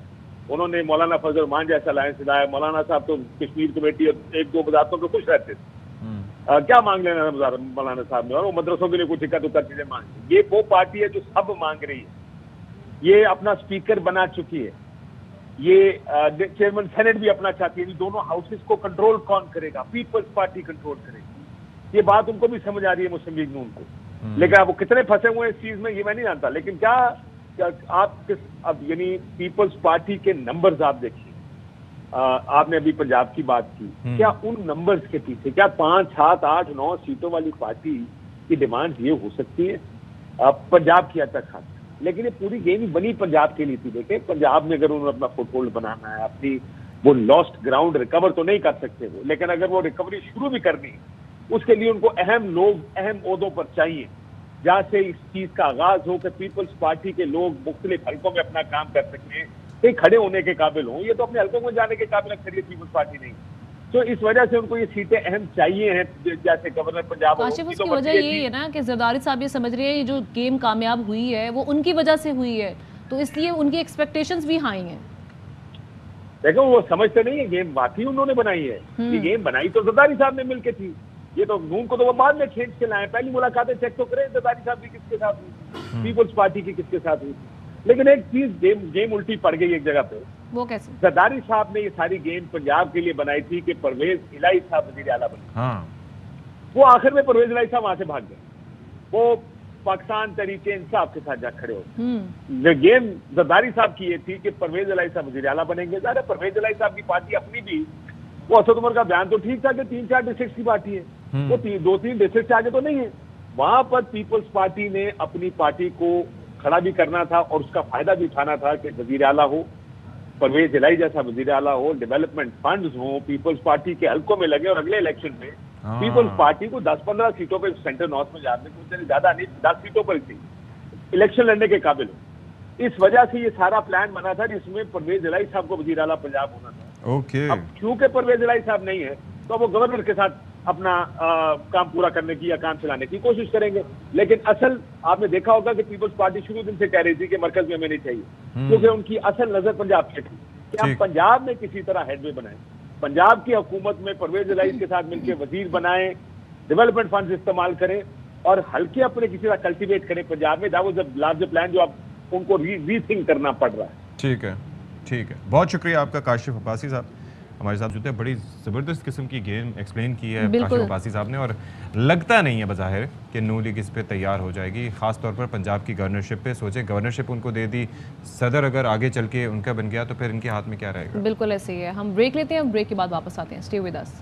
Speaker 6: انہوں نے مولانا فضل الرحمان جیسا الائنس چلایا. مولانا صاحب تو کشمیر کمیٹی اور ایک دو وزارتوں پہ خوش رہتے تھے, کیا مانگ لینا مولانا صاحب نے, اور وہ مدرسوں کے لیے کچھ اکا دکا چیزیں مانگ. یہ وہ پارٹی ہے جو سب مانگ رہی ہے, یہ اپنا اسپیکر بنا چکی ہے, یہ چیئرمین سینٹ بھی اپنا چاہتی ہے. دونوں ہاؤسز کو کنٹرول کون کرے گا؟ پیپلز پارٹی کنٹرول کرے گی. یہ بات ان کو بھی سمجھ آ رہی ہے مسلم لیگ نون کو, لیکن اب وہ کتنے پھنسے ہوئے ہیں اس چیز میں یہ میں نہیں جانتا. لیکن کیا آپ اب یعنی پیپلز پارٹی کے نمبرز آپ دیکھیے, آپ نے ابھی پنجاب کی بات کی, کیا ان نمبرز کے پیچھے کیا 5, 7, 8, 9 سیٹوں والی پارٹی کی ڈیمانڈ یہ ہو سکتی ہے پنجاب کی حد تک خاص؟ لیکن یہ پوری گیم ہی بنی پنجاب کے لیے تھی. دیکھیں پنجاب میں اگر انہوں نے اپنا فٹ ہولڈ بنانا ہے, اپنی وہ لاسٹ گراؤنڈ ریکور تو نہیں کر سکتے وہ, لیکن اگر وہ ریکوری شروع بھی کرنی ہے اس کے لیے ان کو اہم لوگ اہم عہدوں پر چاہیے, جہاں سے اس چیز کا آغاز ہو کہ پیپلز پارٹی کے لوگ مختلف حلقوں میں اپنا کام کر سکیں, کہیں کھڑے ہونے کے قابل ہوں. یہ تو اپنے حلقوں میں جانے کے قابل اکثریت پیپلز پارٹی نہیں, تو اس وجہ سے ان کو یہ سیٹیں اہم چاہیے ہیں. جیسے گورنر پنجاب,
Speaker 2: کاشف اس کی وجہ یہی ہے نا کہ زرداری صاحب یہ سمجھ رہے ہیں یہ جو گیم کامیاب ہوئی ہے وہ ان کی وجہ سے ہوئی ہے, تو اس لیے ان کی ایکسپیکٹیشنز بھی ہائی ہیں.
Speaker 6: دیکھو وہ سمجھتے نہیں ہے گیم واقعی انہوں نے بنائی ہے. یہ گیم بنائی تو زرداری صاحب نے مل کے تھی, یہ تو نون کو تو وہ بعد میں کھینچ کے لائے. پہلی ملاقاتیں چیک تو کریں زرداری صاحب کی کس کے ساتھ ہوئی, پیپلز پارٹی کی کس کے ساتھ ہوئی. لیکن ایک چیز گیم الٹی پڑ گئی ایک جگہ پہ. وہ کیسے؟ زرداری صاحب نے یہ ساری گیم پنجاب کے لیے بنائی تھی کہ پرویز الہی صاحب وزیر اعلیٰ بنے. وہ آخر میں پرویز الہی صاحب وہاں سے بھاگ گئے, وہ پاکستان تحریک انصاف کے ساتھ جا کھڑے ہو. گیم زرداری صاحب کی یہ تھی کہ پرویز الہی صاحب وزیر اعلیٰ بنیں گے. ظاہر ہے پرویز الہی صاحب کی پارٹی اپنی بھی, وہ اسد عمر کا بیان تو ٹھیک تھا کہ 3-4 ڈسٹرکٹ کی پارٹی ہے, وہ 2-3 ڈسٹرکٹ سے آگے تو نہیں ہے. وہاں پر پیپلز پارٹی نے اپنی پارٹی کو کھڑا بھی کرنا تھا اور اس کا فائدہ بھی اٹھانا تھا کہ وزیر اعلیٰ ہو, پرویز الہی جیسا وزیر اعلیٰ ہو, ڈیولپمنٹ فنڈز ہوں, پیپلز پارٹی کے حلقوں میں لگے, اور اگلے الیکشن میں پیپلز پارٹی کو 10-15 سیٹوں پہ سینٹر نارتھ میں جانے کو زیادہ نہیں 10 سیٹوں پر تھی الیکشن لڑنے کے قابل ہو. اس وجہ سے یہ سارا پلان بنا تھا جس میں پرویز الہی صاحب کو وزیر اعلیٰ پنجاب ہونا تھا. اب کیونکہ پرویز الہی صاحب نہیں ہے تو وہ گورنر کے ساتھ اپنا کام پورا کرنے کی یا کام چلانے کی کوشش کریں گے. لیکن اصل آپ نے دیکھا ہوگا کہ پیپلز پارٹی شروع دن سے کہہ رہی تھی کہ مرکز میں ہمیں نہیں چاہیے, کیونکہ ان کی اصل نظر پنجاب سے تھی کہ ہم پنجاب میں کسی طرح ہیڈ وے بنائیں, پنجاب کی حکومت میں پرویز الہی کے ساتھ مل کے وزیر بنائیں, ڈیولپمنٹ فنڈز استعمال کریں اور حلقے اپنے کسی طرح کلٹیویٹ کریں پنجاب میں. That was a larger plan جو اب ان کو ری تھنک کرنا پڑ رہا ہے.
Speaker 3: ٹھیک ہے, ٹھیک ہے, بہت شکریہ آپ کا کاشف عباسی صاحب ہمارے ساتھ جڑتے ہیں. بڑی زبردست قسم کی گیم ایکسپلین کی ہے کاشف عباسی صاحب نے, اور لگتا نہیں ہے بظاہر کہ نون لیگ اس پہ تیار ہو جائے گی, خاص طور پر پنجاب کی گورنرشپ پہ. سوچیں گورنرشپ ان کو دے دی, صدر اگر آگے چل کے ان کا بن گیا تو پھر ان کے ہاتھ میں کیا رہے گا.
Speaker 2: بالکل ایسے ہی ہے. ہم بریک لیتے ہیں, بریک کے بعد واپس آتے ہیں. Stay with us.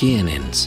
Speaker 7: KNNs,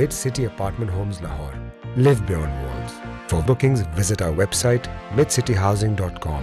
Speaker 8: Mid City Apartment Homes Lahore. Live beyond walls. For bookings, visit our website midcityhousing.com.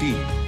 Speaker 9: 3,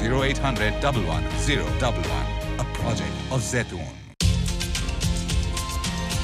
Speaker 9: 0800 11 011, a project of Zaytoon।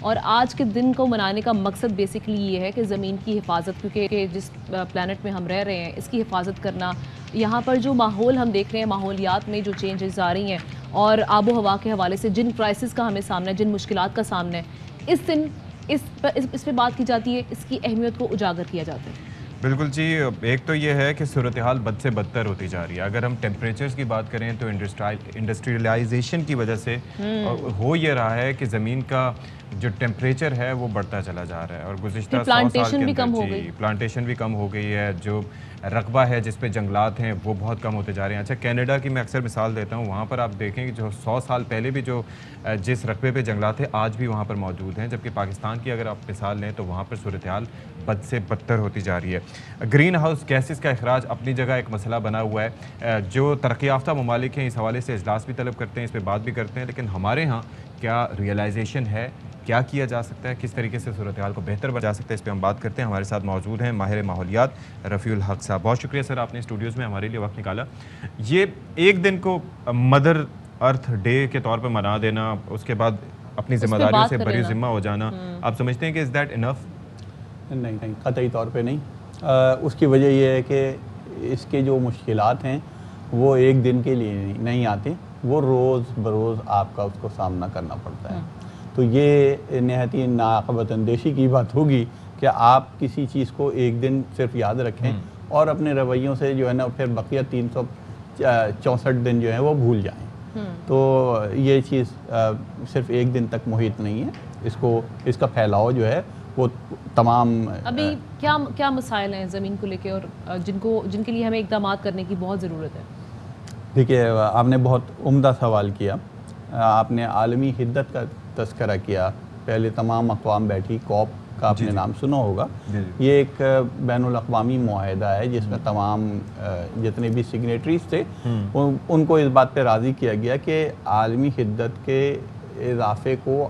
Speaker 2: اور آج کے دن کو منانے کا مقصد بیسکلی یہ ہے کہ زمین کی حفاظت، کیونکہ جس پلانٹ میں ہم رہ رہے ہیں اس کی حفاظت کرنا، یہاں پر جو ماحول ہم دیکھ رہے ہیں، ماحولیات میں جو چینجز آ رہی ہیں اور آب و ہوا کے حوالے سے جن کرائسس کا ہمیں سامنا ہے، جن مشکلات کا سامنا ہے، اس دن اس پہ بات کی جاتی ہے، اس کی اہمیت کو اجاگر کیا جاتا ہے۔
Speaker 3: بالکل جی، ایک تو یہ ہے کہ صورتحال بد سے بدتر ہوتی جا رہی ہے۔ اگر ہم ٹیمپریچرز کی بات کریں تو انڈسٹریلائزیشن کی وجہ سے ہو یہ رہا ہے کہ زمین کا جو ٹیمپریچر ہے وہ بڑھتا چلا جا رہا ہے، اور گزشتہ 100 سال کے اندر پلانٹیشن بھی کم ہو گئی ہے، جو رقبہ ہے جس پہ جنگلات ہیں وہ بہت کم ہوتے جا رہے ہیں۔ اچھا، کینیڈا کی میں اکثر مثال دیتا ہوں، وہاں پر آپ دیکھیں کہ جو 100 سال پہلے بھی جو جس رقبے پہ جنگلات تھے آج بھی وہاں پر موجود ہیں، جبکہ پاکستان کی اگر آپ مثال لیں تو وہاں پر صورتحال بد سے بدتر ہوتی جا رہی ہے۔ گرین ہاؤس گیسز کا اخراج اپنی جگہ ایک مسئلہ بنا ہوا ہے، جو ترقی یافتہ ممالک ہیں اس حوالے سے اجلاس بھی طلب کرتے ہیں، اس پہ بات بھی کرتے ہیں، لیکن ہمارے ہاں کیا ریئلائزیشن ہے، کیا کیا جا سکتا ہے، کس طریقے سے صورتحال کو بہتر بنا جا سکتا ہے، اس پہ ہم بات کرتے ہیں۔ ہمارے ساتھ موجود ہیں ماہر ماحولیات رفیع الحق صاحب۔ بہت شکریہ سر، آپ نے اسٹوڈیوز میں ہمارے لیے وقت نکالا۔ یہ ایک دن کو مدر ارتھ ڈے کے طور پہ منا دینا، اس کے بعد اپنی ذمہ داریوں سے بری ذمہ ہو جانا، آپ سمجھتے ہیں کہ از دیٹ انف؟
Speaker 1: نہیں، قطعی طور پہ نہیں۔ اس کی وجہ یہ ہے کہ اس کے جو مشکلات ہیں وہ ایک دن کے لیے نہیں آتے، وہ روز بروز آپ کا اس کو سامنا کرنا پڑتا ہے۔ تو یہ نہایت ہی ناقابل اندیشی کی بات ہوگی کہ آپ کسی چیز کو ایک دن صرف یاد رکھیں اور اپنے رویوں سے جو ہے نا پھر بقیہ 364 دن جو ہیں وہ بھول جائیں۔ تو یہ چیز صرف ایک دن تک محیط نہیں ہے، اس کا پھیلاؤ جو ہے وہ تمام۔
Speaker 2: ابھی کیا مسائل ہیں زمین کو لے کے اور جن کے لیے ہمیں اقدامات کرنے کی بہت ضرورت ہے؟
Speaker 1: دیکھیے، آپ نے بہت عمدہ سوال کیا۔ آپ نے عالمی حدت کا تذکرہ کیا، پہلے تمام اقوام بیٹھی، کوپ کا آپ نے نام سنا ہوگا۔ یہ ایک بین الاقوامی معاہدہ ہے جس میں تمام جتنے بھی سگنیٹریز تھے ان کو اس بات پہ راضی کیا گیا کہ عالمی حدت کے اضافے کو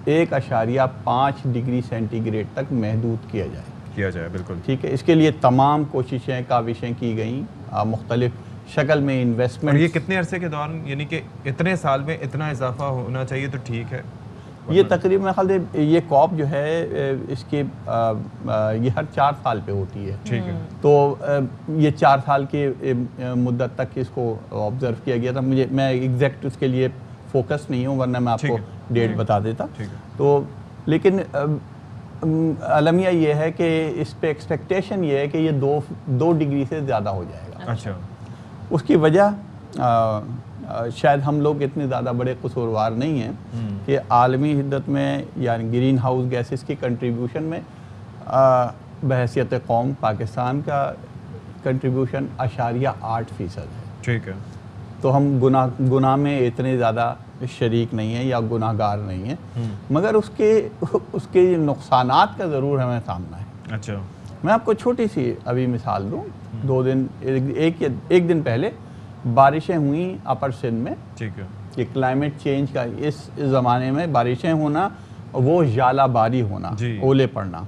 Speaker 1: 1.5 ڈگری سینٹی گریڈ تک محدود کیا جائے۔
Speaker 3: بالکل
Speaker 1: ٹھیک ہے، اس کے لیے تمام کوششیں کاوشیں کی گئیں، مختلف شکل میں انویسٹمنٹ۔
Speaker 3: اور یہ کتنے عرصے کے دوران، یعنی کہ اتنے سال میں اتنا اضافہ ہونا چاہیے تو ٹھیک ہے؟
Speaker 1: یہ تقریباً میرے خیال سے یہ کوپ جو ہے اس کے یہ ہر 4 سال پہ ہوتی ہے۔
Speaker 3: ٹھیک ہے،
Speaker 1: تو یہ 4 سال کی مدت تک اس کو آبزرو کیا گیا تھا۔ میں ایگزیکٹ اس کے لیے فوکس نہیں ہوں، ورنہ میں آپ کو ڈیٹ بتا دیتا۔ تو لیکن المیہ یہ ہے کہ اس پہ ایکسپیکٹیشن یہ ہے کہ یہ 2 ڈگری سے زیادہ ہو جائے گا۔
Speaker 3: اچھا،
Speaker 1: اس کی وجہ شاید ہم لوگ اتنے زیادہ بڑے قصوروار نہیں ہیں کہ عالمی حدت میں یعنی گرین ہاؤس گیسز کی کنٹریبیوشن میں بحیثیت قوم پاکستان کا کنٹریبیوشن 0.8% ہے۔
Speaker 3: ٹھیک ہے،
Speaker 1: تو ہم گناہ میں اتنے زیادہ شریک نہیں ہیں یا گناہ گار نہیں ہیں، مگر اس کے نقصانات کا ضرور ہمیں سامنا ہے۔
Speaker 3: اچھا،
Speaker 1: میں آپ کو چھوٹی سی ابھی مثال دوں۔ 2 دن ایک دن پہلے بارشیں ہوئیں اپر سندھ میں۔
Speaker 3: ٹھیک ہے،
Speaker 1: کہ کلائمیٹ چینج کا اس زمانے میں بارشیں ہونا، وہ ژالہ باری ہونا، اولے پڑنا،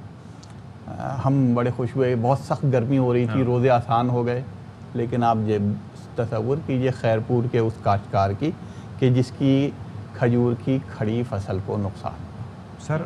Speaker 1: ہم بڑے خوش ہوئے۔ بہت سخت گرمی ہو رہی تھی، روزے آسان ہو گئے، لیکن آپ تصور کیجئے خیرپور کے اس کاشتکار کی کہ جس کی کھجور کی کھڑی فصل کو نقصان۔
Speaker 3: سر،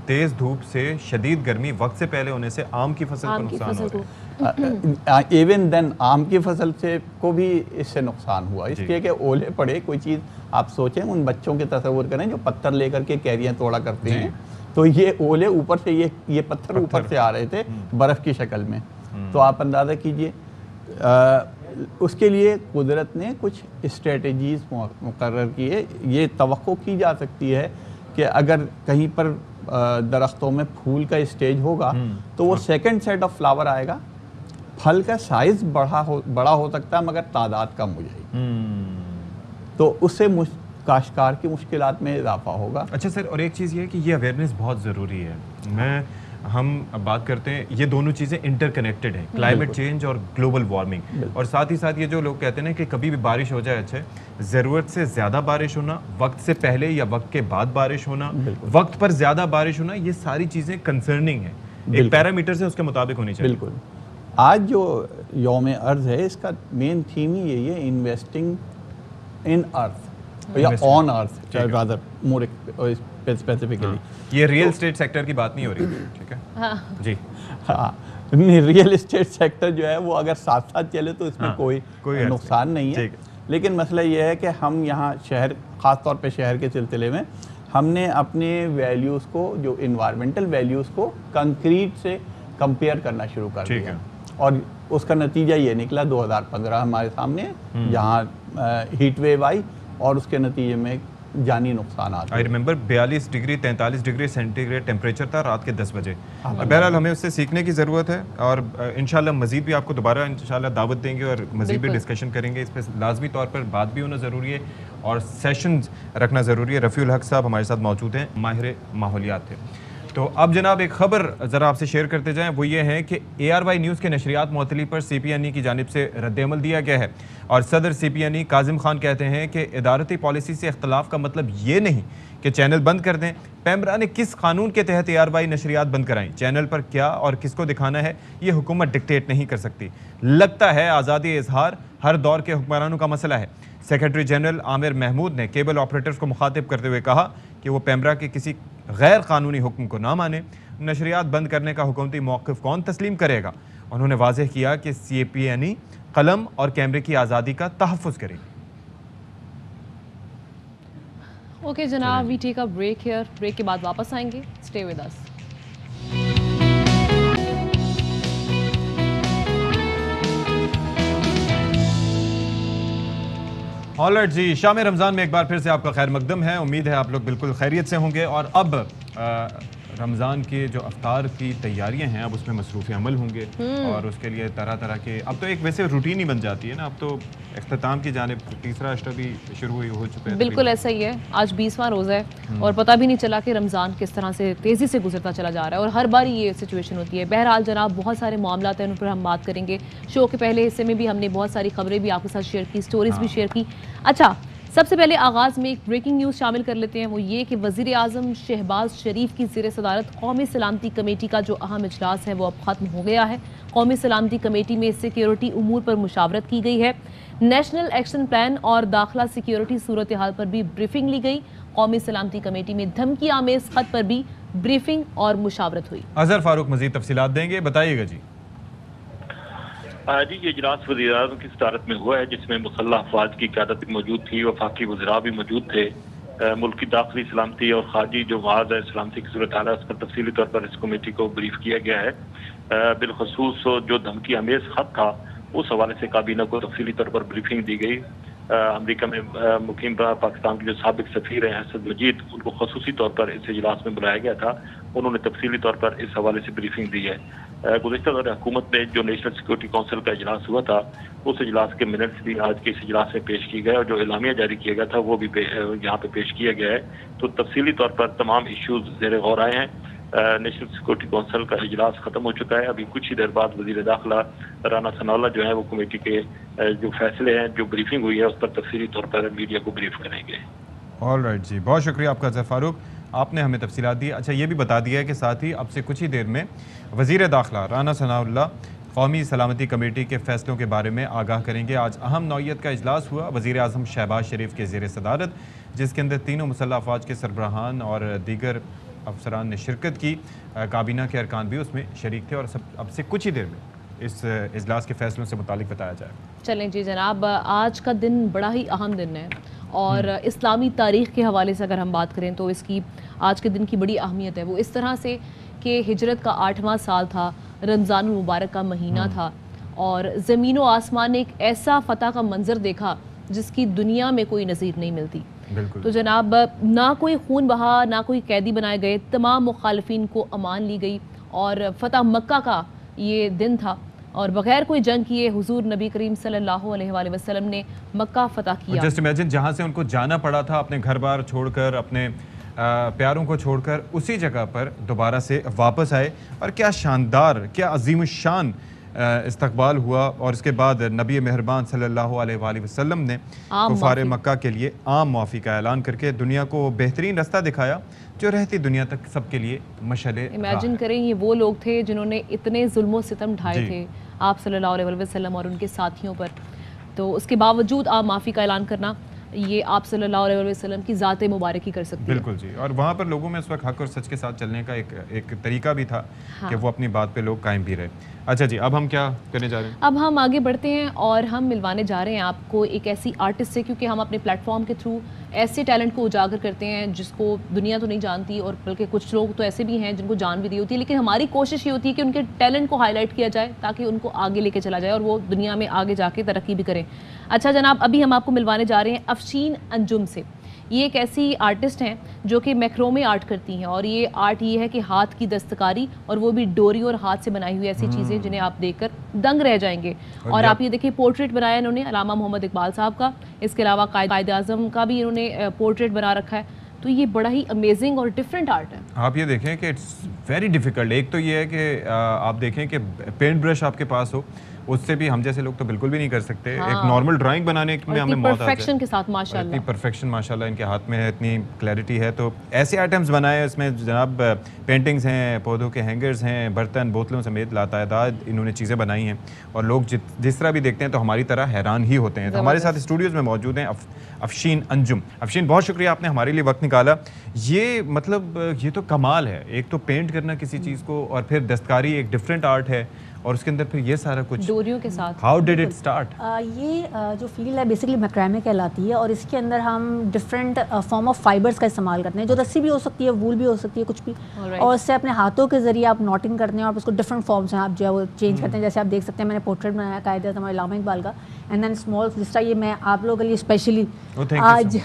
Speaker 3: تیز دھوپ سے شدید گرمی وقت سے پہلے ہونے سے آم کی فصل کو نقصان ہو رہا ہے۔
Speaker 1: ایون دین آم کی فصل سے کو بھی اس سے نقصان ہوا، اس لیے کہ اولے پڑے کوئی چیز۔ آپ سوچیں ان بچوں کے تصور کریں جو پتھر لے کر کے کیریاں توڑا کرتے ہیں، تو یہ اولے اوپر سے یہ پتھر اوپر سے آ رہے تھے برف کی شکل میں۔ تو آپ اندازہ کیجئے، اس کے لیے قدرت نے کچھ اسٹریٹجیز مقرر کی ہے۔ یہ توقع کی جا سکتی ہے کہ اگر کہیں پر درختوں میں پھول کا اسٹیج ہوگا تو وہ سیکنڈ سیٹ آف فلاور آئے گا، پھل کا سائز بڑا ہو سکتا ہے مگر تعداد کم ہو جائے گی، تو اس سے کاشتکار کی مشکلات میں اضافہ ہوگا۔
Speaker 3: اچھا سر، اور ایک چیز یہ ہے کہ یہ اویئرنیس بہت ضروری ہے۔ ہم بات کرتے ہیں یہ دونوں چیزیں انٹر کنیکٹڈ ہیں، کلائمیٹ چینج اور گلوبل وارمنگ، اور ساتھ ہی ساتھ یہ جو لوگ کہتے ہیں کہ کبھی بھی بارش ہو جائے، اچھا ضرورت سے زیادہ بارش ہونا، وقت سے پہلے یا وقت کے بعد بارش ہونا، وقت پر زیادہ بارش ہونا، یہ ساری چیزیں کنسرننگ ہیں، ایک پیرامیٹر سے اس کے مطابق ہونی چاہیے۔
Speaker 1: بالکل۔ آج جو یوم ارض ہے اس کا مین تھیم ہی یہی ہے، انویسٹنگ ان ارتھ، یا آن ارتھ رادر مور اسپیسیفکلی.
Speaker 3: یہ ریئل اسٹیٹ سیکٹر کی بات نہیں ہو رہی, ٹھیک ہے جی.
Speaker 1: ہاں ریئل اسٹیٹ سیکٹر جو ہے وہ اگر ساتھ ساتھ چلے تو اس میں کوئی نقصان نہیں ہے, لیکن مسئلہ یہ ہے کہ ہم یہاں شہر, خاص طور پہ شہر کے سلسلے میں ہم نے اپنے ویلیوز کو, جو انوائرمنٹل ویلیوز کو کنکریٹ سے کمپیئر کرنا شروع کر دیا, اور اس کا نتیجہ یہ نکلا 2015 ہمارے سامنے جہاں ہیٹ ویو آئی اور اس کے نتیجے میں جانی نقصانات.
Speaker 3: I remember 42 degree 43 degree centigrade temperature تھا رات کے 10 بجے. بہرحال ہمیں اس سے سیکھنے کی ضرورت ہے, اور انشاءاللہ مزید بھی آپ کو دوبارہ انشاءاللہ دعوت دیں گے اور مزید بھی ڈسکشن کریں گے. اس پہ لازمی طور پر بات بھی ہونا ضروری ہے اور سیشنز رکھنا ضروری ہے. رفیع الحق صاحب ہمارے ساتھ موجود ہیں, ماہر ماحولیات تھے. تو اب جناب ایک خبر ذرا آپ سے شیئر کرتے جائیں, وہ یہ ہے کہ ARY نیوز کے نشریات معطلی پر CPNE کی جانب سے رد عمل دیا گیا ہے, اور صدر CPNE کاظم خان کہتے ہیں کہ ادارتی پالیسی سے اختلاف کا مطلب یہ نہیں کہ چینل بند کر دیں. پیمرا نے کس قانون کے تحت ARY نشریات بند کرائیں؟ چینل پر کیا اور کس کو دکھانا ہے یہ حکومت ڈکٹیٹ نہیں کر سکتی. لگتا ہے آزادی اظہار ہر دور کے حکمرانوں کا مسئلہ ہے. سیکرٹری جنرل عامر محمود نے کیبل آپریٹرز کو مخاطب کرتے ہوئے کہا کہ وہ پیمرا کے کسی غیر قانونی حکم کو نہ مانے. نشریات بند کرنے کا حکومتی موقف کون تسلیم کرے گا؟ انہوں نے واضح کیا کہ CPNE قلم اور کیمرے کی آزادی کا تحفظ کرے گی.
Speaker 2: اوکے جناب, we take a break here. Break کے بعد واپس آئیں گے. Stay with us.
Speaker 3: آلرائٹ جی, شام رمضان میں ایک بار پھر سے آپ کا خیر مقدم ہے. امید ہے آپ لوگ بالکل خیریت سے ہوں گے, اور اب رمضان کے جو افطار کی تیاریاں ہیں اب اس میں مصروف عمل ہوں گے, اور اس کے لیے طرح طرح کے اب تو ایک ویسے روٹین ہی بن جاتی ہے نا. اب تو اختتام کی جانب تیسرا اشرا بھی شروع ہو چکا ہے.
Speaker 2: بالکل ایسا ہی ہے. آج 20واں روزہ ہے اور پتہ بھی نہیں چلا کہ رمضان کس طرح سے تیزی سے گزرتا چلا جا رہا ہے, اور ہر بار یہ سچویشن ہوتی ہے. بہرحال جناب بہت سارے معاملات ہیں, ان پر ہم بات کریں گے. شو کے پہلے حصے میں بھی ہم نے بہت ساری خبریں بھی آپ کے ساتھ شیئر کی, سٹوریز بھی شیئر کی. اچھا, سب سے پہلے آغاز میں ایک بریکنگ نیوز شامل کر لیتے ہیں. وہ یہ کہ وزیر اعظم شہباز شریف کی زیر صدارت قومی سلامتی کمیٹی کا جو اہم اجلاس ہے وہ اب ختم ہو گیا ہے. قومی سلامتی کمیٹی میں سیکیورٹی امور پر مشاورت کی گئی ہے. نیشنل ایکشن پلان اور داخلہ سیکیورٹی صورتحال پر بھی بریفنگ لی گئی. قومی سلامتی کمیٹی میں دھمکی آمیز خط پر بھی بریفنگ اور مشاورت ہوئی.
Speaker 3: اظہر فاروق مزید تفصیلات دیں گے, بتائیے گا جی.
Speaker 6: جی, یہ اجلاس وزیر اعظم کی صدارت میں ہوا ہے, جس میں مسلح افواج کی قیادت بھی موجود تھی, وفاقی وزراء بھی موجود تھے. ملک کی داخلی سلامتی اور خارجی جو معاذ ہے سلامتی کی صورتحال ہے اس پر تفصیلی طور پر اس کمیٹی کو بریف کیا گیا ہے. بالخصوص جو دھمکی آمیز خط تھا اس حوالے سے کابینہ کو تفصیلی طور پر بریفنگ دی گئی. امریکہ میں مقیم پاکستان کے جو سابق سفیر ہیں اسد مجید, ان کو خصوصی طور پر اس اجلاس میں بلایا گیا تھا. انہوں نے تفصیلی طور پر اس حوالے سے بریفنگ دی ہے. گزشتہ دور حکومت میں جو نیشنل سیکورٹی کونسل کا اجلاس ہوا تھا اس اجلاس کے منٹس بھی آج کے اس اجلاس میں پیش کیے گئے, اور جو اعلامیہ جاری کیا گیا تھا وہ بھی یہاں پہ پیش کیا گیا ہے. تو تفصیلی طور پر تمام ایشوز زیر غور آئے ہیں. نیشنل سیکورٹی کونسل کا اجلاس ختم ہو چکا ہے. ابھی کچھ ہی دیر بعد وزیر داخلہ رانا ثناءاللہ جو ہیں وہ کمیٹی کے جو فیصلے ہیں, جو بریفنگ ہوئی ہے اس پر تفصیلی طور پر میڈیا کو بریف کریں گے.
Speaker 3: آلرائٹ جی, بہت شکریہ آپ کا اظہر فاروق, آپ نے ہمیں تفصیلات دی. اچھا, یہ بھی بتا دیا ہے کہ ساتھ ہی اب سے کچھ ہی دیر میں وزیر داخلہ رانا ثناءاللہ قومی سلامتی کمیٹی کے فیصلوں کے بارے میں آگاہ کریں گے. آج اہم نوعیت کا اجلاس ہوا وزیر اعظم شہباز شریف کے زیر صدارت, جس کے اندر تینوں مسلح افواج کے سربراہان اور دیگر افسران نے شرکت کی. کابینہ کے ارکان بھی اس میں شریک تھے, اور اب سے کچھ ہی دیر میں اس اجلاس کے فیصلوں سے متعلق بتایا جائے.
Speaker 2: چلیں جی جناب, آج کا دن بڑا ہی اہم دن ہے, اور اسلامی تاریخ کے حوالے سے اگر ہم بات کریں تو اس کی آج کے دن کی بڑی اہمیت ہے. وہ اس طرح سے کہ ہجرت کا 8واں سال تھا, رمضان المبارک کا مہینہ تھا, اور زمین و آسمان نے ایک ایسا فتح کا منظر دیکھا جس کی دنیا میں کوئی نظیر نہیں ملتی. تو جناب نہ کوئی خون بہا, نہ کوئی قیدی بنائے گئے, تمام مخالفین کو امان لی گئی, اور فتح مکہ کا یہ دن تھا, اور بغیر کوئی جنگ کیے حضور نبی کریم صلی اللہ علیہ وآلہ وسلم نے مکہ فتح کیا.
Speaker 3: جسٹ امیجن جہاں سے ان کو جانا پڑا تھا, اپنے گھر بار چھوڑ کر, اپنے پیاروں کو چھوڑ کر, اسی جگہ پر دوبارہ سے واپس آئے, اور کیا شاندار, کیا عظیم الشان استقبال ہوا. اور اس کے بعد نبی مہربان صلی اللہ علیہ وآلہ وسلم نے کفار مکہ کے لیے عام معافی کا اعلان کر کے دنیا کو بہترین رستہ دکھایا جو رہتی دنیا تک سب کے لیے مشعل راہ.
Speaker 2: امیجن کریں, یہ وہ لوگ تھے جنہوں نے اتنے ظلم و ستم ڈھائے تھے آپ صلی اللہ علیہ وسلم اور ان کے ساتھیوں پر, تو اس کے باوجود عام معافی کا اعلان کرنا یہ آپ صلی اللہ علیہ وسلم کی ذات مبارک ہی کر سکتی ہے.
Speaker 3: بالکل جی. اور وہاں پر لوگوں میں اس وقت حق اور سچ کے ساتھ چلنے کا ایک طریقہ بھی تھا کہ وہ اپنی بات پہ لوگ قائم بھی رہے. اچھا جی, اب ہم کیا کرنے جا رہے ہیں؟
Speaker 2: اب ہم آگے بڑھتے ہیں اور ہم ملوانے جا رہے ہیں آپ کو ایک ایسی آرٹسٹ سے, کیونکہ ہم اپنے پلیٹ فارم کے تھرو ایسے ٹیلنٹ کو اجاگر کرتے ہیں جس کو دنیا تو نہیں جانتی, اور بلکہ کچھ لوگ تو ایسے بھی ہیں جن کو جان بھی دی ہوتی ہے, لیکن ہماری کوشش یہ ہوتی ہے کہ ان کے ٹیلنٹ کو ہائی لائٹ کیا جائے تاکہ ان کو آگے لے کے چلا جائے اور وہ دنیا میں آگے جا کے ترقی بھی کریں. اچھا جناب, ابھی ہم آپ کو ملوانے جا رہے ہیں افشین انجم سے. یہ ایک ایسی آرٹسٹ ہیں جو کہ میکرومے آرٹ کرتی ہیں, اور یہ آرٹ یہ ہے کہ ہاتھ کی دستکاری, اور وہ بھی ڈوری اور ہاتھ سے بنائی ہوئی ایسی چیزیں جنہیں آپ دیکھ کر دنگ رہ جائیں گے. اور آپ یہ دیکھیں پورٹریٹ بنایا انہوں نے علامہ محمد اقبال صاحب کا, اس کے علاوہ قائد اعظم کا بھی انہوں نے پورٹریٹ بنا رکھا ہے. تو یہ بڑا ہی امیزنگ اور ڈفرینٹ آرٹ ہے.
Speaker 3: آپ یہ دیکھیں کہ اٹس ویری ڈیفیکلٹ. ایک تو یہ ہے کہ آپ دیکھیں کہ پینٹ برش آپ کے پاس ہو, اس سے بھی ہم جیسے لوگ تو بالکل بھی نہیں کر سکتے. ایک نارمل ڈرائنگ بنانے میں ہمیں موت آتی ہے.
Speaker 2: پرفیکشن کے ساتھ ماشاءاللہ,
Speaker 3: اتنی پرفیکشن ماشاءاللہ ان کے ہاتھ میں ہے, اتنی کلیئرٹی ہے. تو ایسے آئٹمس بنائے, اس میں جناب پینٹنگز ہیں, پودوں کے ہینگرز ہیں, برتن بوتلوں سمیت لاتعداد انہوں نے چیزیں بنائی ہیں, اور لوگ جس طرح بھی دیکھتے ہیں تو ہماری طرح حیران ہی ہوتے ہیں. تو ہمارے ساتھ اسٹوڈیوز میں موجود ہیں افشین انجم. افشین, بہت شکریہ آپ نے ہمارے لیے وقت نکالا. یہ مطلب یہ تو کمال ہے, ایک تو پینٹ کرنا کسی چیز کو, اور پھر دستکاری ایک ڈفرینٹ آرٹ ہے, اور اس کے اندر پھر یہ سارا کچھ
Speaker 2: ڈوریوں کے ساتھ.
Speaker 3: How did it start?
Speaker 4: یہ جو فیلڈ ہے بیسکلی میکرامی کہلاتی ہے, اور اس کے اندر ہم ڈفرینٹ فارم آف فائبرس کا استعمال کرتے ہیں, جو رسی بھی ہو سکتی ہے, وول بھی ہو سکتی ہے, کچھ بھی, اور اس سے اپنے ہاتھوں کے ذریعے آپ نوٹنگ کرتے ہیں, اور اس کو ڈفرینٹ فارمس ہیں آپ جو ہے وہ چینج کرتے ہیں. جیسے آپ دیکھ سکتے ہیں میں نے پورٹریٹ بنایا قائد اعظم علامہ اقبال کا, اینڈ دین اسمال جس طرح یہ میں آپ لوگوں کے لیے اسپیشلی آج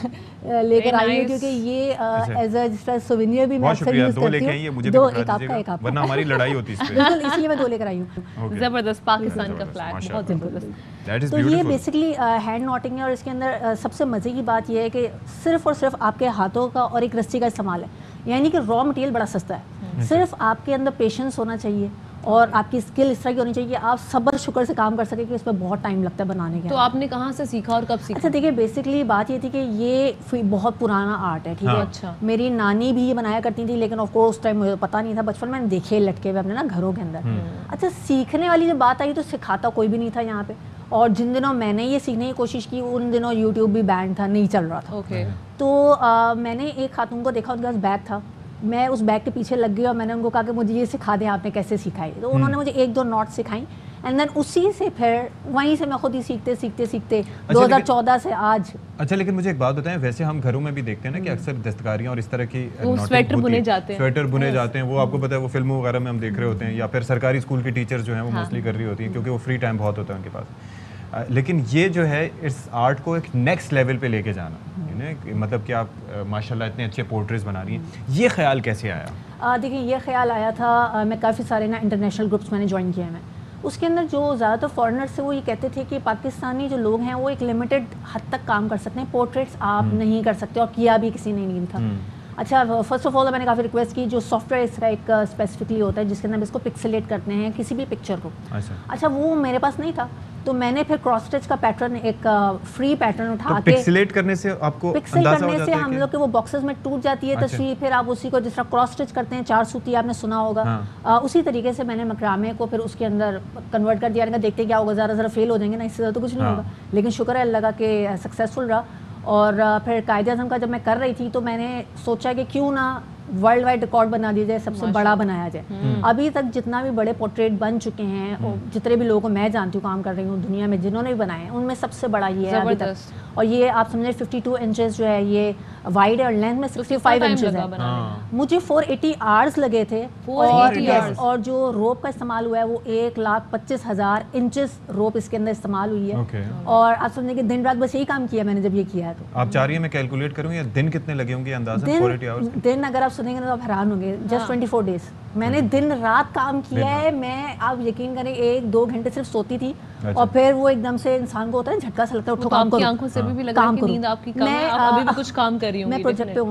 Speaker 4: لے کر آئی ہوں, کیونکہ یہ ایز اے جس طرح سوینئر بھی میں اکثر یوز کرتی ہوں. دو, ایک آپ کا ایک آپ کا,
Speaker 3: ورنہ ہماری لڑائی ہوتی ہے اس پہ.
Speaker 4: بالکل, اس لیے میں دو لے کر آئی ہوں.
Speaker 2: زبردست پاکستان کا فلیگ, بہت زبردست.
Speaker 4: تو یہ بیسکلی ہینڈ نوٹنگ ہے, اور اس کے اندر سب سے مزے کی بات یہ ہے کہ صرف اور صرف آپ کے ہاتھوں کا اور ایک رسی کا استعمال ہے, یعنی کہ را مٹیریل بڑا سستا ہے. صرف آپ کے اندر پیشنس ہونا چاہیے, اور آپ کی اسکل اس طرح کی ہونی چاہیے کہ آپ صبر شکر سے کام کر سکیں, کہ اس میں بہت ٹائم لگتا ہے بنانے کے.
Speaker 2: تو آپ نے کہاں سے سیکھا اور کب سیکھا؟
Speaker 4: اچھا دیکھیے, بیسکلی بات یہ تھی کہ یہ بہت پرانا آرٹ ہے, ٹھیک ہے.
Speaker 2: اچھا,
Speaker 4: میری نانی بھی یہ بنایا کرتی تھی, لیکن آف کورس اس ٹائم مجھے پتہ نہیں تھا, بچپن میں نے دیکھے لٹکے ہوئے اپنے نا گھروں کے اندر. اچھا, سیکھنے والی جب بات آئی تو سکھاتا کوئی بھی نہیں تھا یہاں پہ, اور جن دنوں میں نے یہ سیکھنے کی کوشش کی ان دنوں یوٹیوب بھی بینڈ تھا, نہیں چل رہا تھا. تو میں نے ایک خاتون کو دیکھا, ان کے پاس بیگ تھا, میں اس بیگ کے پیچھے لگ گئی اور میں نے ان کو کہا کہ مجھے یہ سکھا دیں, آپ نے کیسے سکھائی. تو انہوں نے مجھے ایک دو نوٹ سکھائیں, اینڈ دین اسی سے پھر وہیں سے میں خود ہی سیکھتے 2014 سے آج.
Speaker 3: اچھا, لیکن مجھے ایک بات بتائیں, ویسے ہم گھروں میں بھی دیکھتے ہیں نا کہ اکثر دستکاریاں اور اس طرح کی
Speaker 2: سویٹر بنے
Speaker 3: جاتے ہیں, وہ آپ کو پتہ ہے وہ فلموں وغیرہ میں ہم دیکھ رہے ہوتے ہیں, یا پھر سرکاری اسکول کی ٹیچر جو ہیں وہ موسٹلی کر رہی ہوتی ہیں, کیونکہ وہ فری ٹائم بہت ہوتا ہے ان کے پاس. لیکن یہ جو ہے اس آرٹ کو ایک نیکسٹ لیول پہ لے کے جانا, مطلب کہ آپ ماشاءاللہ اتنے اچھے پورٹریٹس بنا رہی ہیں, یہ خیال کیسے آیا؟
Speaker 4: دیکھیں, یہ خیال آیا تھا, میں کافی سارے نا انٹرنیشنل گروپس میں نے جوائن کیا ہیں. اس کے اندر جو زیادہ تر فارنرس سے وہ یہ کہتے تھے کہ پاکستانی جو لوگ ہیں وہ ایک لمیٹڈ حد تک کام کر سکتے ہیں, پورٹریٹس آپ نہیں کر سکتے, اور کیا بھی کسی نے نہیں تھا. اچھا, فرسٹ آف آل میں نے کافی ریکویسٹ کی, جو سافٹ ویئر اس کا ایک اسپیسیفکلی ہوتا ہے جس کے اندر اس کو پکسلیٹ کرتے ہیں کسی بھی پکچر کو. اچھا, وہ میرے پاس نہیں تھا, تو میں نے پھر کراس اسٹچ کا پیٹرن, ایک فری پیٹرن اٹھا کے,
Speaker 3: پکسلیٹ کرنے سے آپ کو
Speaker 4: پکسل کرنے سے ہم لوگ کے وہ باکسز میں ٹوٹ جاتی ہے تصویر, پھر آپ اسی کو جس طرح کراس اسٹچ کرتے ہیں 4 سوتی آپ نے سنا ہوگا, اسی طریقے سے میں نے مکرامے کو پھر اس کے اندر کنورٹ کر دیا. دیکھتے کیا ہوگا, ذرا فیل ہو جائیں گے نا, اس سے زیادہ تو کچھ نہیں ہوگا, لیکن شکر ہے اللہ کا کہ سکسیزفل رہا. اور پھر قائد اعظم کا جب میں کر رہی تھی تو میں نے سوچا کہ کیوں نہ ورلڈ وائڈ ریکارڈ بنا دیا جائے, سب سے بڑا بنایا جائے. ابھی تک جتنا بھی بڑے پورٹریٹ بن چکے ہیں, جتنے بھی لوگوں کو میں جانتی ہوں کام کر رہی ہوں دنیا میں جنہوں نے بھی بنائے ہیں, ان میں سب سے بڑا یہ ہے ابھی تک. اور یہ آپ سمجھیں 52 انچز جو ہے یہ وائڈ ہے, اور لینتھ میں 65 انچز ہے. مجھے 480 آورز لگے تھے, اور جو روپ کا استعمال ہوا ہے وہ 1,25,000 انچز روپ اس کے اندر استعمال ہوئی ہے. اور آپ سمجھیں کہ دن رات بس یہی کام کیا میں نے جب یہ کیا ہے. تو
Speaker 3: آپ چاہ رہی ہیں میں کیلکولیٹ کروں یا دن کتنے لگے ہوں گے اندازاً 480 آورز؟
Speaker 4: دن اگر آپ سنیں گے تو آپ حیران ہوں گے, جسٹ 24 ڈیز میں نے دن رات کام کیا ہے. میں آپ یقین کریں 1-2 گھنٹے صرف سوتی تھی, اور پھر وہ ایک دم سے انسان کو ہوتا ہے جھٹکا سا لگتا ہے, اٹھو کام کرو.
Speaker 2: آنکھوں سے بھی لگا کہ نیند آپ کی کم ہے, آپ ابھی بھی کچھ کام کر رہی ہوں.
Speaker 4: میں پروجیکٹ پہ ہوں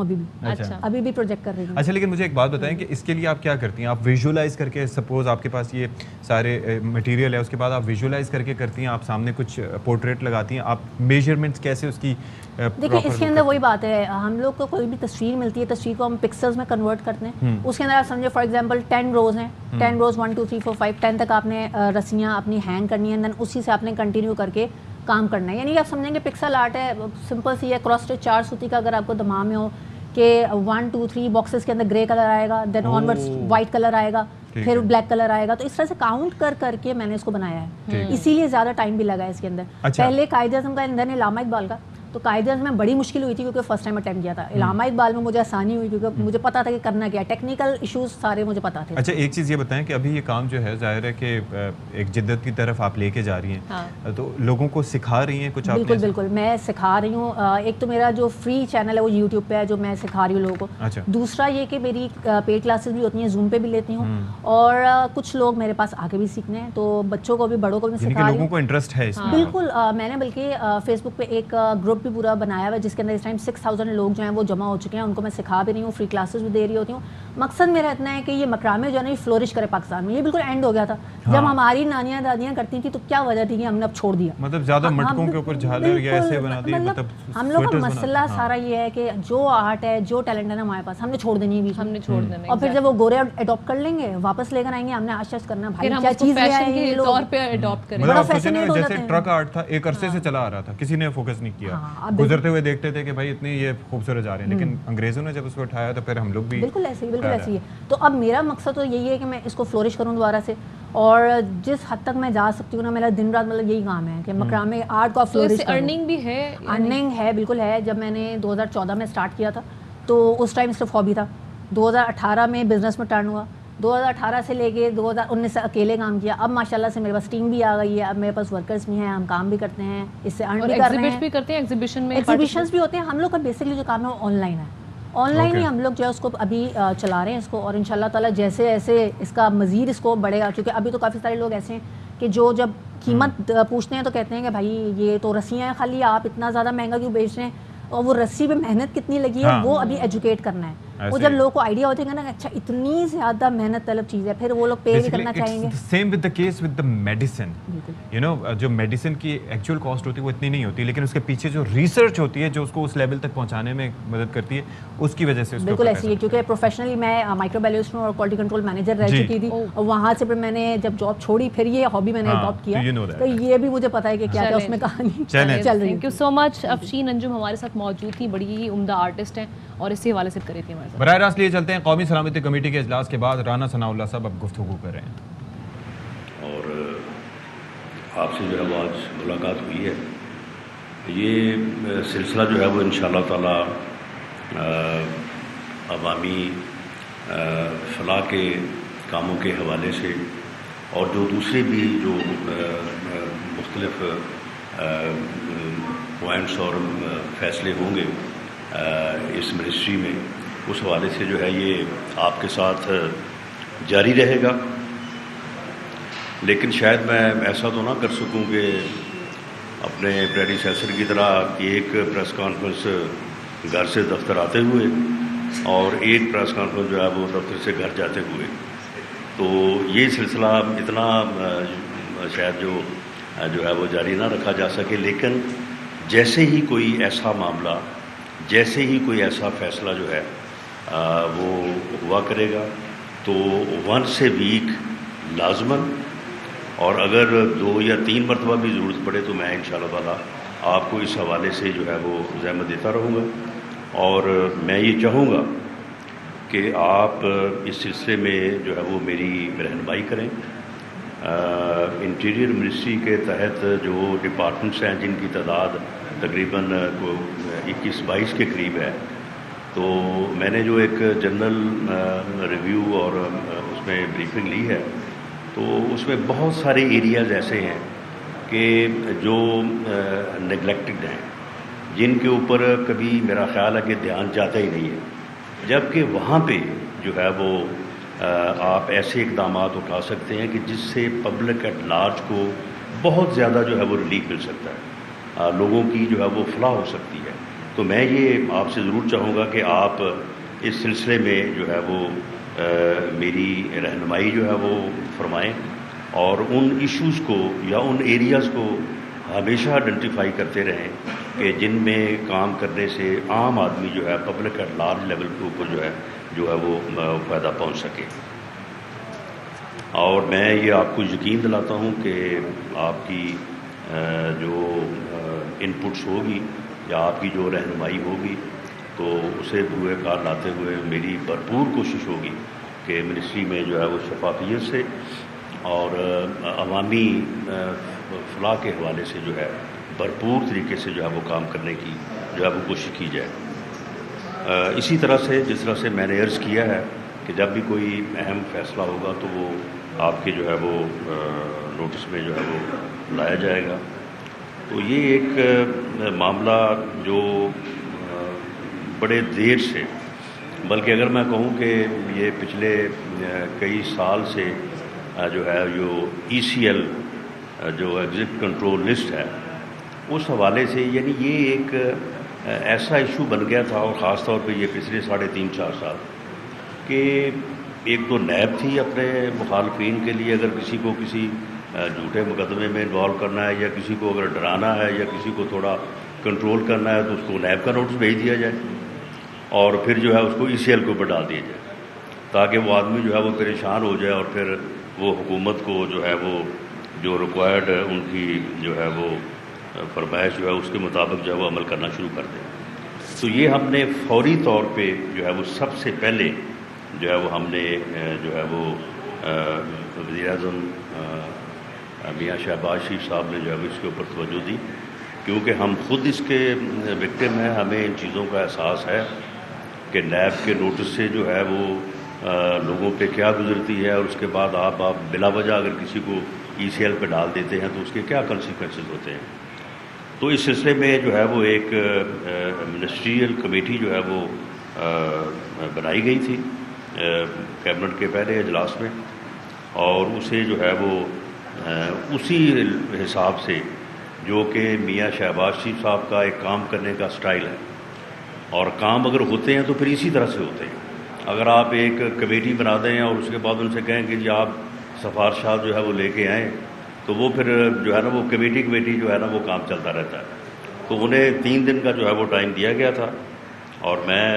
Speaker 4: ابھی بھی پروجیکٹ کر رہی ہوں.
Speaker 3: اچھا, لیکن مجھے ایک بات بتائیں کہ اس کے لیے آپ کیا کرتی ہیں؟ آپ ویژولائز کر کے, سپوز آپ کے پاس یہ سارے مٹیریل ہے, اس کے بعد آپ ویژولائز کر کے کرتی ہیں, آپ سامنے کچھ پورٹریٹ لگاتی ہیں, آپ میجرمنٹس کیسے اس کی؟
Speaker 4: دیکھیں, اس کے اندر وہی بات ہے, ہم لوگ کو کوئی بھی تصویر ملتی ہے, تصویر کو ہم پکسلز میں کنورٹ کرتے ہیں. اس کے اندر آپ سمجھے فار ایگزامپل 10 روز ہیں, 10 روز 1 2 3 4 5 10 تک آپ نے رسیاں اپنی ہینگ کرنی ہیں, دین اسی سے آپ نے کنٹینیو کر کے کام کرنا ہے. یعنی آپ سمجھیں گے پکسل آرٹ ہے, سمپل سی ہے, کراس اسٹچ 4 سوتی کا اگر آپ کو دماغ میں ہو کہ 1 2 3 باکسز کے اندر گرے کلر آئے گا, دین آنورڈس وائٹ کلر آئے گا, پھر بلیک کلر آئے گا, تو اس طرح سے کاؤنٹ کر کے میں نے اس کو بنایا ہے. اسی لیے زیادہ ٹائم بھی لگا ہے اس کے اندر. پہلے قائد اعظم کا اندر نے علامہ اقبال کا, تو قائد اعظم میں بڑی مشکل ہوئی تھی کیونکہ فرسٹ ٹائم اٹیمپٹ کیا تھا. علامہ اقبال میں مجھے آسانی ہوئی کیونکہ مجھے پتا تھا کہ کرنا کیا ہے, ٹیکنیکل ایشوز سارے مجھے پتا تھے.
Speaker 3: اچھا ایک چیز یہ بتائیں کہ ابھی یہ کام جو ہے ظاہر ہے کہ ایک جدت کی طرف آپ لے کے جا رہی ہیں, تو لوگوں کو سکھا رہی ہیں کچھ؟
Speaker 4: بالکل بالکل میں سکھا رہی ہوں. ایک تو میرا جو فری چینل ہے وہ یوٹیوب پہ ہے جو میں سکھا رہی ہوں لوگوں کو. دوسرا یہ کہ میری پیڈ کلاسز بھی ہوتی ہیں, زوم پہ بھی لیتی ہوں, اور کچھ لوگ میرے پاس آگے بھی سیکھنے ہیں, تو بچوں کو بھی بڑوں کو بھی سکھا رہی ہوں.
Speaker 3: لوگوں کو انٹرسٹ ہے اس میں؟
Speaker 4: بالکل. میں نے بلکہ فیس بک پہ ایک گروپ بھی پورا بنایا ہوا ہے جس کے اندر اس ٹائم 6000 لوگ جو ہیں وہ جمع ہو چکے ہیں. ان کو میں سکھا بھی رہی ہوں, فری کلاسز بھی دے رہی ہوتی ہوں. مقصد میرا اتنا ہے کہ یہ مکرامے جو ہے نا یہ فلورش کرے پاکستان میں. یہ بالکل اینڈ ہو گیا تھا جب ہماری نانیاں دادیاں کرتی تھیں, تو کیا وجہ تھی کہ ہم نے اب چھوڑ دیا.
Speaker 3: مطلب زیادہ مٹکوں کے اوپر جھالر یا ایسے بنا دی,
Speaker 4: مطلب ہم لوگ کا مسئلہ سارا یہ ہے کہ جو آرٹ ہے جو ٹیلنٹ ہے نا ہمارے پاس, ہم نے چھوڑ دینی ہے, ہم نے چھوڑ دینا, اور پھر جب وہ گورے اڈاپٹ کر لیں گے واپس لے کر آئیں گے, ہم نے آشش کرنا بھائی کیا چیز لے آئے ہیں یہ لوگ,
Speaker 2: پہ اڈاپٹ کریں.
Speaker 3: بڑا فیشنیٹ ہو جاتے ہیں. جیسے ٹرک آرٹ تھا ایک عرصے سے چلا آ رہا تھا, کسی نے فوکس نہیں کیا, گزرتے ہوئے دیکھتے تھے کہ بھائی اتنے یہ خوبصورت جا رہے ہیں, لیکن انگریزوں نے جب اس کو اٹھایا تو پھر ہم لوگ بھی
Speaker 4: بالکل ایسے ہی ہے. تو اب میرا مقصد تو یہی ہے کہ میں اس کو فلورش کروں دوبارہ سے, اور جس حد تک میں جا سکتی ہوں نا, میرا دن رات مطلب یہی کام ہے کہ مکرامے آرٹ کو فلورش کروں.
Speaker 2: ارننگ بھی ہے؟
Speaker 4: ارننگ ہے, بالکل ہے. جب میں نے 2014 میں اسٹارٹ کیا تھا تو اس ٹائم صرف ہابی تھا. 2018 میں بزنس میں ٹرن ہوا, 2018 سے لے کے 2019 سے اکیلے کام کیا. اب ماشاءاللہ سے میرے پاس ٹیم بھی آ گئی ہے, اب میرے پاس ورکرز بھی ہیں, ہم کام بھی کرتے ہیں, اس سے ارن بھی کر رہے ہیں.
Speaker 2: بھی کرتے ہیں, ایگزیبیشن میں
Speaker 4: ایگزیبیشنز بھی ہوتے ہیں. ہم لوگ کا بیسکلی جو کام ہے وہ آن لائن ہے, آن لائن ہی ہم لوگ جو ہے اس کو ابھی چلا رہے ہیں اس کو, اور انشاءاللہ تعالیٰ جیسے ایسے اس کا مزید اس کو بڑھے گا. کیونکہ ابھی تو کافی سارے لوگ ایسے ہیں کہ جو جب قیمت پوچھتے ہیں تو کہتے ہیں کہ بھائی یہ تو رسیاں ہیں خالی, آپ اتنا زیادہ مہنگا کیوں بیچ رہے ہیں, اور وہ رسی پہ محنت کتنی لگی ہے وہ ابھی ایجوکیٹ کرنا ہے. وہ جب لوگوں کو آئیڈیا ہوتے ہیں نا اچھا اتنی زیادہ محنت طلب چیز ہے, پھر وہ لوگ پے بھی کرنا چاہیں گے.
Speaker 3: Same with the case with the medicine, you know جو میڈیسن کی ایکچوئل کاسٹ ہوتی ہے وہ اتنی نہیں ہوتی, لیکن اس کے پیچھے جو ریسرچ ہوتی ہے جو اس کو اس لیول تک پہنچانے میں مدد کرتی ہے, اس کی وجہ سے
Speaker 4: بالکل ایسی ہے. کیونکہ پروفیشنلی میں مائکرو بایولوجسٹ اور کوالٹی کنٹرول مینیجر رہ چکی تھی, اور وہاں سے پھر میں نے جب جاب چھوڑی پھر یہ ہابی میں نے اڈاپٹ کیا, تو یہ بھی مجھے پتا ہے کہ کیا کیا اس میں کہانی چل رہی ہے.
Speaker 2: تھینک یو سو مچ. افشین انجم ہمارے ساتھ موجود تھی, بڑی ہی عمدہ آرٹسٹ ہیں, اور اسی حوالے سے کری تھی ہمارے ساتھ.
Speaker 3: براہ راست لیے چلتے ہیں قومی سلامتی کمیٹی کے اجلاس کے بعد رانا ثناء اللہ صاحب اب گفتگو کر رہے ہیں.
Speaker 5: اور آپ سے جو ہے وہ آج ملاقات ہوئی ہے, یہ سلسلہ جو ہے وہ انشاءاللہ تعالیٰ عوامی فلاح کے کاموں کے حوالے سے اور جو دوسرے بھی جو مختلف پوائنٹس اور فیصلے ہوں گے اس منسٹری میں, اس حوالے سے جو ہے یہ آپ کے ساتھ جاری رہے گا. لیکن شاید میں ایسا تو نہ کر سکوں کہ اپنے پریڈیسیسر کی طرح کہ ایک پریس کانفرنس گھر سے دفتر آتے ہوئے اور ایک پریس کانفرنس جو ہے وہ دفتر سے گھر جاتے ہوئے, تو یہ سلسلہ اتنا شاید جو ہے وہ جاری نہ رکھا جا سکے. لیکن جیسے ہی کوئی ایسا معاملہ, جیسے ہی کوئی ایسا فیصلہ جو ہے وہ ہوا کرے گا تو ونس اے ویک لازماً, اور اگر 2 یا 3 مرتبہ بھی ضرورت پڑے تو میں انشاءاللہ تعالیٰ آپ کو اس حوالے سے جو ہے وہ زحمت دیتا رہوں گا. اور میں یہ چاہوں گا کہ آپ اس سلسلے میں جو ہے وہ میری رہنمائی کریں. انٹیریئر منسٹری کے تحت جو ڈپارٹمنٹس ہیں جن کی تعداد تقریباً 21-22 کے قریب ہے, تو میں نے جو ایک جنرل ریویو اور اس میں بریفنگ لی ہے, تو اس میں بہت سارے ایریاز ایسے ہیں کہ جو نگلیکٹڈ ہیں, جن کے اوپر کبھی میرا خیال ہے کہ دھیان جاتا ہی نہیں ہے, جبکہ وہاں پہ جو ہے وہ آپ ایسے اقدامات اٹھا سکتے ہیں کہ جس سے پبلک ایٹ لارج کو بہت زیادہ جو ہے وہ ریلیف مل سکتا ہے, لوگوں کی جو ہے وہ فلاح ہو سکتی ہے. تو میں یہ آپ سے ضرور چاہوں گا کہ آپ اس سلسلے میں جو ہے وہ میری رہنمائی جو ہے وہ فرمائیں, اور ان ایشوز کو یا ان ایریاز کو ہمیشہ آئیڈینٹیفائی کرتے رہیں کہ جن میں کام کرنے سے عام آدمی جو ہے پبلک ایٹ لارج لیول کے اوپر جو ہے وہ فائدہ پہنچ سکے. اور میں یہ آپ کو یقین دلاتا ہوں کہ آپ کی جو ان پٹس ہوگی یا آپ کی جو رہنمائی ہوگی تو اسے بروئے کار لاتے ہوئے میری بھرپور کوشش ہوگی کہ منسٹری میں جو ہے وہ شفافیت سے اور عوامی فلاح کے حوالے سے جو ہے بھرپور طریقے سے جو ہے وہ کام کرنے کی جو ہے وہ کوشش کی جائے۔ اسی طرح سے جس طرح سے میں نے عرض کیا ہے کہ جب بھی کوئی اہم فیصلہ ہوگا تو وہ آپ کے جو ہے وہ نوٹس میں جو ہے وہ لایا جائے گا۔ تو یہ ایک معاملہ جو بڑے دیر سے، بلکہ اگر میں کہوں کہ یہ پچھلے کئی سال سے جو ہے جو ECL جو ایگزٹ کنٹرول لسٹ ہے اس حوالے سے، یعنی یہ ایک ایسا ایشو بن گیا تھا، اور خاص طور پہ یہ پچھلے 3.5-4 سال کہ ایک تو نیب تھی اپنے مخالفین کے لیے، اگر کسی کو کسی جھوٹے مقدمے میں انوالو کرنا ہے یا کسی کو اگر ڈرانا ہے یا کسی کو تھوڑا کنٹرول کرنا ہے تو اس کو نیب کا نوٹس بھیج دیا جائے اور پھر جو ہے اس کو ECL کے اوپر ڈال دیا جائے تاکہ وہ آدمی جو ہے وہ پریشان ہو جائے اور پھر وہ حکومت کو جو ہے وہ جو ریکوائرڈ ان کی جو ہے وہ فرمائش جو ہے اس کے مطابق جو ہے وہ عمل کرنا شروع کر دیں۔ تو یہ ہم نے فوری طور پہ جو ہے وہ سب سے پہلے جو ہے وہ ہم نے جو ہے وہ وزیر اعظم میاں شہباز شریف صاحب نے جو ہے وہ اس کے اوپر توجہ دی، کیونکہ ہم خود اس کے وکٹم ہیں، ہمیں ان چیزوں کا احساس ہے کہ نیب کے نوٹس سے جو ہے وہ لوگوں پہ کیا گزرتی ہے، اور اس کے بعد آپ بلا وجہ اگر کسی کو ECL پہ ڈال دیتے ہیں تو اس کے کیا کنسیکوینسز ہوتے ہیں۔ تو اس سلسلے میں جو ہے وہ ایک منسٹریل کمیٹی جو ہے وہ بنائی گئی تھی کیبنٹ کے پہلے اجلاس میں، اور اسے جو ہے وہ اسی حساب سے جو کہ میاں شہباز شریف صاحب کا ایک کام کرنے کا سٹائل ہے، اور کام اگر ہوتے ہیں تو پھر اسی طرح سے ہوتے ہیں۔ اگر آپ ایک کمیٹی بنا دیں اور اس کے بعد ان سے کہیں کہ جی آپ سفارشات جو ہے وہ لے کے آئیں، تو وہ پھر جو ہے نا وہ کمیٹی جو ہے نا وہ کام چلتا رہتا ہے۔ تو انہیں 3 دن کا جو ہے وہ ٹائم دیا گیا تھا، اور میں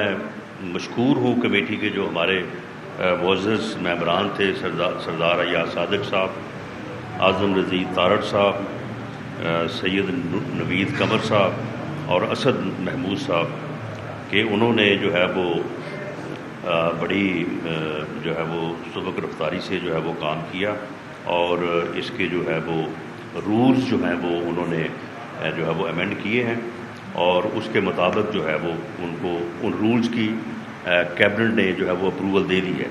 Speaker 5: مشکور ہوں کمیٹی کے جو ہمارے معزز ممبران تھے، سردار ایاز صادق صاحب، اعظم رضی تارڑ صاحب، سید نوید قمر صاحب اور اسد محمود صاحب، کہ انہوں نے جو ہے وہ بڑی جو ہے وہ سبق رفتاری سے جو ہے وہ کام کیا، اور اس کے جو ہے وہ رولز جو ہیں وہ انہوں نے جو ہے وہ امینڈ کیے ہیں، اور اس کے مطابق جو ہے وہ ان کو ان رولز کی کیبنٹ نے جو ہے وہ اپروول دے دی ہے،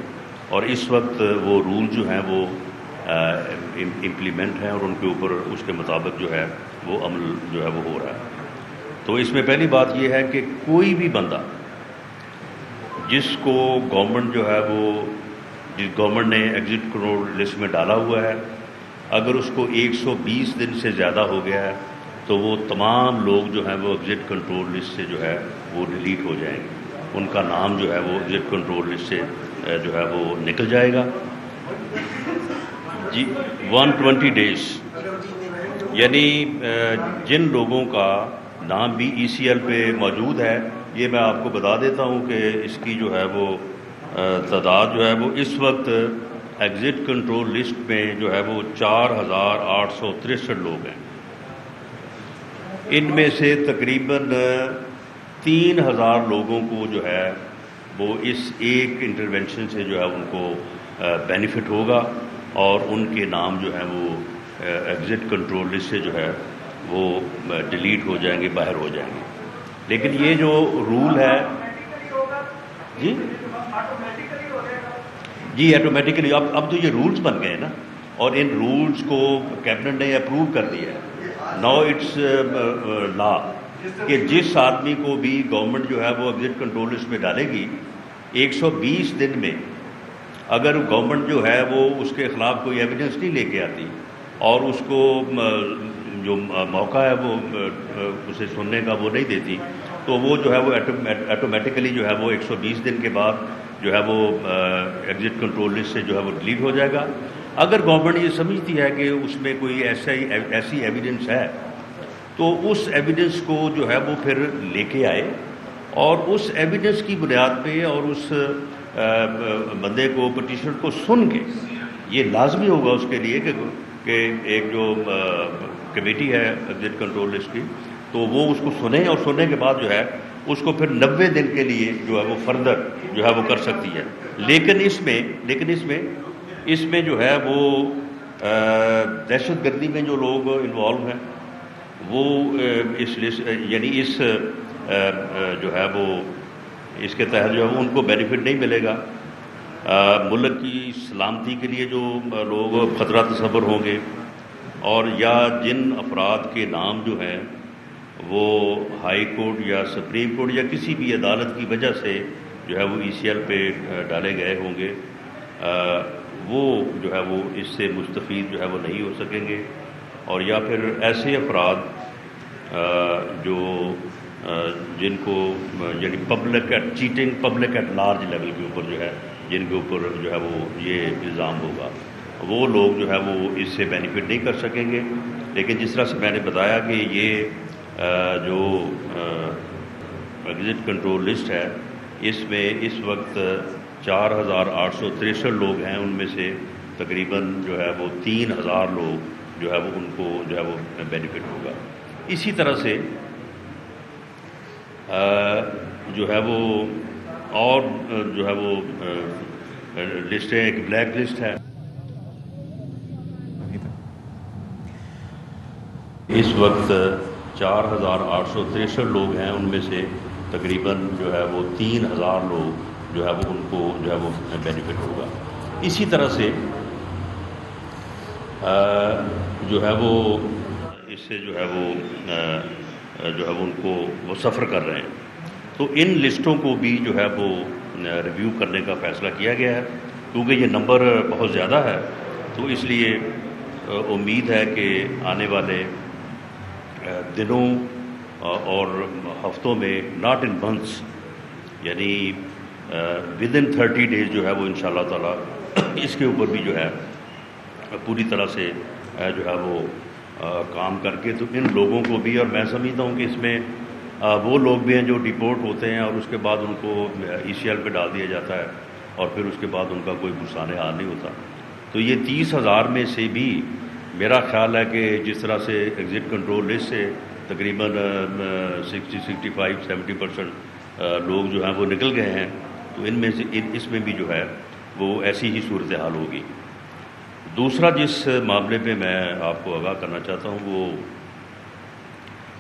Speaker 5: اور اس وقت وہ رول جو ہیں وہ امپلیمنٹ ہیں، اور ان کے اوپر اس کے مطابق جو ہے وہ عمل جو ہے وہ ہو رہا ہے۔ تو اس میں پہلی بات یہ ہے کہ کوئی بھی بندہ جس کو گورنمنٹ جو ہے وہ جس گورنمنٹ نے ایگزٹ کنٹرول لسٹ میں ڈالا ہوا ہے، اگر اس کو 120 دن سے زیادہ ہو گیا ہے تو وہ تمام لوگ جو ہیں وہ ایگزٹ کنٹرول لسٹ سے جو ہے وہ ڈیلیٹ ہو جائیں گے، ان کا نام جو ہے وہ ایگزٹ کنٹرول لسٹ سے جو ہے وہ نکل جائے گا۔ جی 120 ڈیز، یعنی جن لوگوں کا نام بھی ECL پہ موجود ہے، یہ میں آپ کو بتا دیتا ہوں کہ اس کی جو ہے وہ تعداد جو ہے وہ اس وقت ایگزٹ کنٹرول لسٹ میں جو ہے وہ 4863 لوگ ہیں۔ ان میں سے تقریباً 3000 لوگوں کو جو ہے وہ اس ایک انٹرونشن سے جو ہے ان کو بینیفٹ ہوگا، اور ان کے نام جو ہیں وہ ایگزٹ کنٹرول لسٹ سے جو ہے وہ ڈیلیٹ ہو جائیں گے، باہر ہو جائیں گے۔ لیکن یہ جو رول ہے جی آٹومیٹیکلی اب تو یہ رولز بن گئے نا، اور ان رولز کو کیبنٹ نے اپروو کر دیا ہے۔ ناؤ اٹس لا کہ جس آدمی کو بھی گورنمنٹ جو ہے وہ ایگزٹ کنٹرول لسٹ میں ڈالے گی، 120 دن میں اگر گورنمنٹ جو ہے وہ اس کے خلاف کوئی ایویڈنس نہیں لے کے آتی اور اس کو جو موقع ہے وہ اسے سننے کا وہ نہیں دیتی، تو وہ جو ہے وہ آٹومیٹیکلی جو ہے وہ 120 دن کے بعد جو ہے وہ ایگزٹ کنٹرول لسٹ سے جو ہے وہ ڈیلیٹ ہو جائے گا۔ اگر گورنمنٹ یہ سمجھتی ہے کہ اس میں کوئی ایسی ایویڈنس ہے تو اس ایویڈنس کو جو ہے وہ پھر لے کے آئے، اور اس ایویڈنس کی بنیاد پہ اور اس بندے کو پٹیشنر کو سن کے، یہ لازمی ہوگا اس کے لیے کہ ایک جو کمیٹی ہے ایگزٹ کنٹرول لسٹ کی، تو وہ اس کو سنیں اور سننے کے بعد جو ہے اس کو پھر 90 دن کے لیے جو ہے وہ فردر جو ہے وہ کر سکتی ہے. لیکن اس میں جو ہے وہ دہشت گردی میں جو لوگ انوالو ہیں وہ اس لسٹ یعنی اس جو ہے وہ اس کے تحت جو ہے وہ ان کو بینیفٹ نہیں ملے گا. ملک کی سلامتی کے لیے جو لوگ خطرہ تصور ہوں گے اور یا جن افراد کے نام جو ہیں وہ ہائی کورٹ یا سپریم کورٹ یا کسی بھی عدالت کی وجہ سے جو ہے وہ ECL پہ ڈالے گئے ہوں گے، وہ جو ہے وہ اس سے مستفید جو ہے وہ نہیں ہو سکیں گے. اور یا پھر ایسے افراد جو جن کو یعنی public at cheating public at large level کے اوپر جو ہے جن کے اوپر جو ہے وہ یہ الزام ہوگا، وہ لوگ جو ہے وہ اس سے بینیفٹ نہیں کر سکیں گے. لیکن جس طرح سے میں نے بتایا کہ یہ جو ایگزٹ کنٹرول لسٹ ہے اس میں اس وقت 4863 لوگ ہیں، ان میں سے تقریباً جو ہے وہ 3000 لوگ جو ہے وہ ان کو جو ہے وہ بینیفٹ ہوگا. اسی طرح سے جو ہے وہ اور جو ہے وہ لسٹیں، ایک بلیک لسٹ ہے. اس وقت 4863 لوگ ہیں، ان میں سے تقریباً جو ہے وہ 3000 لوگ جو ہے وہ ان کو جو ہے وہ بینیفٹ ہوگا. اسی طرح سے جو ہے وہ اس سے جو ہے وہ ان کو وہ سفر کر رہے ہیں. تو ان لسٹوں کو بھی جو ہے وہ ریویو کرنے کا فیصلہ کیا گیا ہے. کیونکہ یہ نمبر بہت زیادہ ہے تو اس لیے امید ہے کہ آنے والے دنوں اور ہفتوں میں ناٹ ان منتھس یعنی ودن 30 days جو ہے وہ انشاءاللہ تعالی اس کے اوپر بھی جو ہے پوری طرح سے جو ہے وہ کام کر کے تو ان لوگوں کو بھی، اور میں سمجھتا ہوں کہ اس میں وہ لوگ بھی ہیں جو ڈیپورٹ ہوتے ہیں اور اس کے بعد ان کو ECL پہ ڈال دیا جاتا ہے اور پھر اس کے بعد ان کا کوئی بحران حال نہیں ہوتا. تو یہ 30,000 میں سے بھی میرا خیال ہے کہ جس طرح سے ایگزٹ کنٹرول لسٹ سے تقریباً 65-70% لوگ جو ہیں وہ نکل گئے ہیں، تو ان میں سے اس میں بھی جو ہے وہ ایسی ہی صورتحال ہوگی. دوسرا جس معاملے پہ میں آپ کو آگاہ کرنا چاہتا ہوں وہ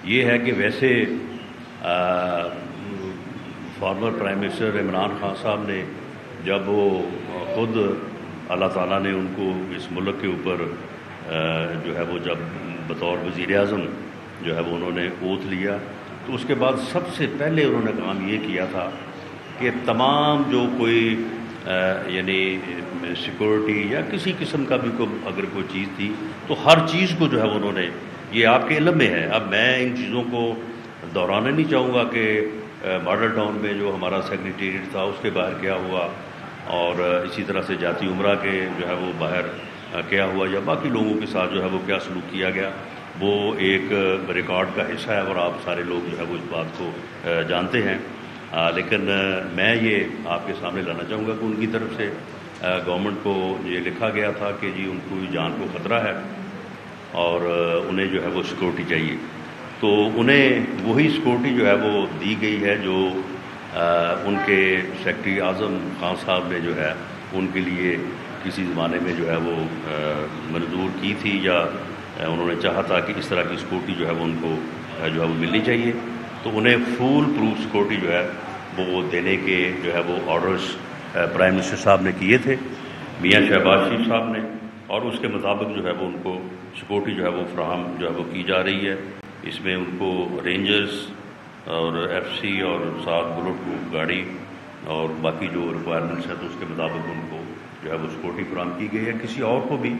Speaker 5: یہ ہے کہ ویسے former prime minister Imran Khan صاحب نے جب وہ خود اللہ تعالیٰ نے ان کو اس ملک کے اوپر جو ہے وہ جب بطور وزیر اعظم جو ہے وہ انہوں نے اوتھ لیا تو اس کے بعد سب سے پہلے انہوں نے کام یہ کیا تھا کہ تمام جو کوئی یعنی سیکورٹی یا کسی قسم کا بھی اگر کوئی چیز تھی تو ہر چیز کو جو ہے انہوں نے، یہ آپ کے علم میں ہے، اب میں ان چیزوں کو دہرانا نہیں چاہوں گا کہ ماڈل ٹاؤن میں جو ہمارا سیکریٹریٹ تھا اس کے باہر کیا ہوا اور اسی طرح سے جاتی عمرہ کے جو ہے وہ باہر کیا ہوا یا باقی لوگوں کے ساتھ جو ہے وہ کیا سلوک کیا گیا، وہ ایک ریکارڈ کا حصہ ہے اور آپ سارے لوگ جو ہے وہ اس بات کو جانتے ہیں. لیکن میں یہ آپ کے سامنے لانا چاہوں گا کہ ان کی طرف سے گورنمنٹ کو یہ لکھا گیا تھا کہ جی ان کو جان کو خطرہ ہے اور انہیں جو ہے وہ سیکورٹی چاہیے. تو انہیں وہی سیکورٹی جو ہے وہ دی گئی ہے جو ان کے سیکرٹری اعظم خان صاحب نے جو ہے ان کے لیے کسی زمانے میں جو ہے وہ منظور کی تھی یا انہوں نے چاہا تھا کہ اس طرح کی سیکورٹی جو ہے وہ ان کو جو ہے وہ ملنی چاہیے. تو انہیں فول پروف سیکورٹی جو ہے وہ دینے کے جو ہے وہ آرڈرز پرائم منسٹر صاحب نے کیے تھے میاں شہباز شریف صاحب نے، اور اس کے مطابق جو ہے وہ ان کو سیکورٹی جو ہے وہ فراہم جو ہے وہ کی جا رہی ہے. اس میں ان کو رینجرز اور FC اور ساتھ بلٹ پروف گاڑی اور باقی جو ریکوائرمنٹس ہیں تو اس کے مطابق ان کو جو ہے وہ سیکورٹی فراہم کی گئی ہے. کسی اور کو بھی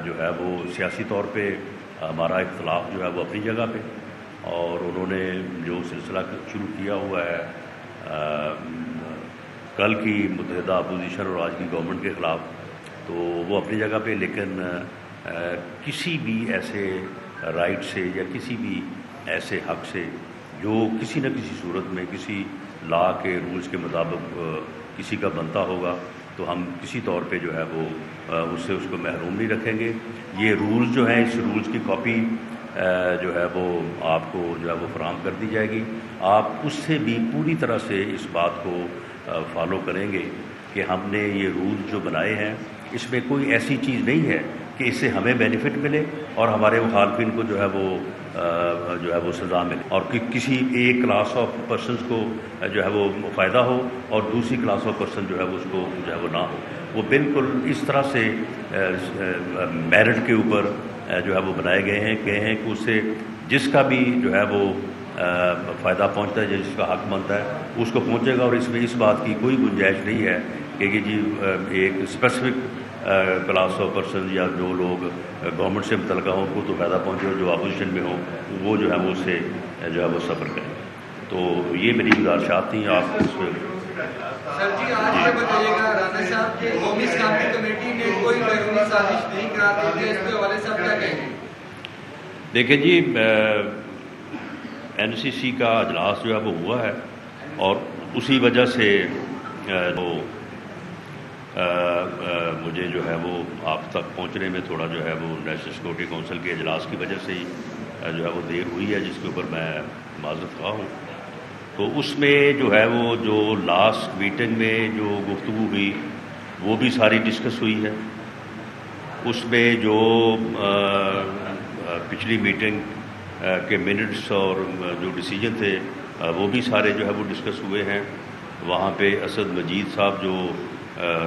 Speaker 5: جو ہے وہ سیاسی طور پہ ہمارا اختلاف جو ہے وہ اپنی جگہ پہ، اور انہوں نے جو سلسلہ شروع کیا ہوا ہے کل کی متحدہ اپوزیشن اور آج کی گورنمنٹ کے خلاف، تو وہ اپنی جگہ پہ، لیکن کسی بھی ایسے رائٹ سے یا کسی بھی ایسے حق سے جو کسی نہ کسی صورت میں کسی لا کے رولز کے مطابق کسی کا بنتا ہوگا تو ہم کسی طور پہ جو ہے وہ اس سے اس کو محروم نہیں رکھیں گے. یہ رولز جو ہیں، اس رولز کی کاپی جو ہے وہ آپ کو جو ہے وہ فراہم کر دی جائے گی. آپ اس سے بھی پوری طرح سے اس بات کو فالو کریں گے کہ ہم نے یہ رولز جو بنائے ہیں اس میں کوئی ایسی چیز نہیں ہے کہ اس سے ہمیں بینیفٹ ملے اور ہمارے مخالفین کو جو ہے وہ سزا ملے، اور کسی ایک کلاس آف پرسنز کو جو ہے وہ فائدہ ہو اور دوسری کلاس آف پرسن جو ہے وہ اس کو جو ہے وہ نہ ہو. وہ بالکل اس طرح سے میرٹ کے اوپر جو ہے وہ بنائے گئے ہیں کہ اس سے جس کا بھی جو ہے وہ فائدہ پہنچتا ہے، جس کا حق بنتا ہے اس کو پہنچے گا. اور اس میں اس بات کی کوئی گنجائش نہیں ہے کہ جی ایک اسپیسیفک کلاس آف پرسن یا جو لوگ گورنمنٹ سے متعلقہ ہوں ان کو تو فائدہ پہنچے اور جو اپوزیشن میں ہوں وہ جو ہے وہ اس سے جو ہے وہ سفر کریں. تو یہ میری گزارشات تھیں. آپ اس پہ
Speaker 10: سر جی آج یہ بتائیے گا رانا صاحب کہ قومی اسلامی کمیٹی نے کوئی بیرونی سازش نہیں قرار دی ہے، اس پہ والد صاحب کیا کہیں گے؟
Speaker 5: دیکھیں جی این سی سی کا اجلاس جو ہے وہ ہوا ہے اور اسی وجہ سے وہ مجھے جو ہے وہ آپ تک پہنچنے میں تھوڑا جو ہے وہ نیشنل سیکورٹی کونسل کے اجلاس کی وجہ سے ہی جو ہے وہ دیر ہوئی ہے، جس کے اوپر میں معذرت خواہ ہوں. تو اس میں جو ہے وہ جو لاسٹ میٹنگ میں جو گفتگو ہوئی وہ بھی ساری ڈسکس ہوئی ہے. اس میں جو پچھلی میٹنگ کے منٹس اور جو ڈیسیجن تھے وہ بھی سارے جو ہے وہ ڈسکس ہوئے ہیں. وہاں پہ اسد مجید صاحب جو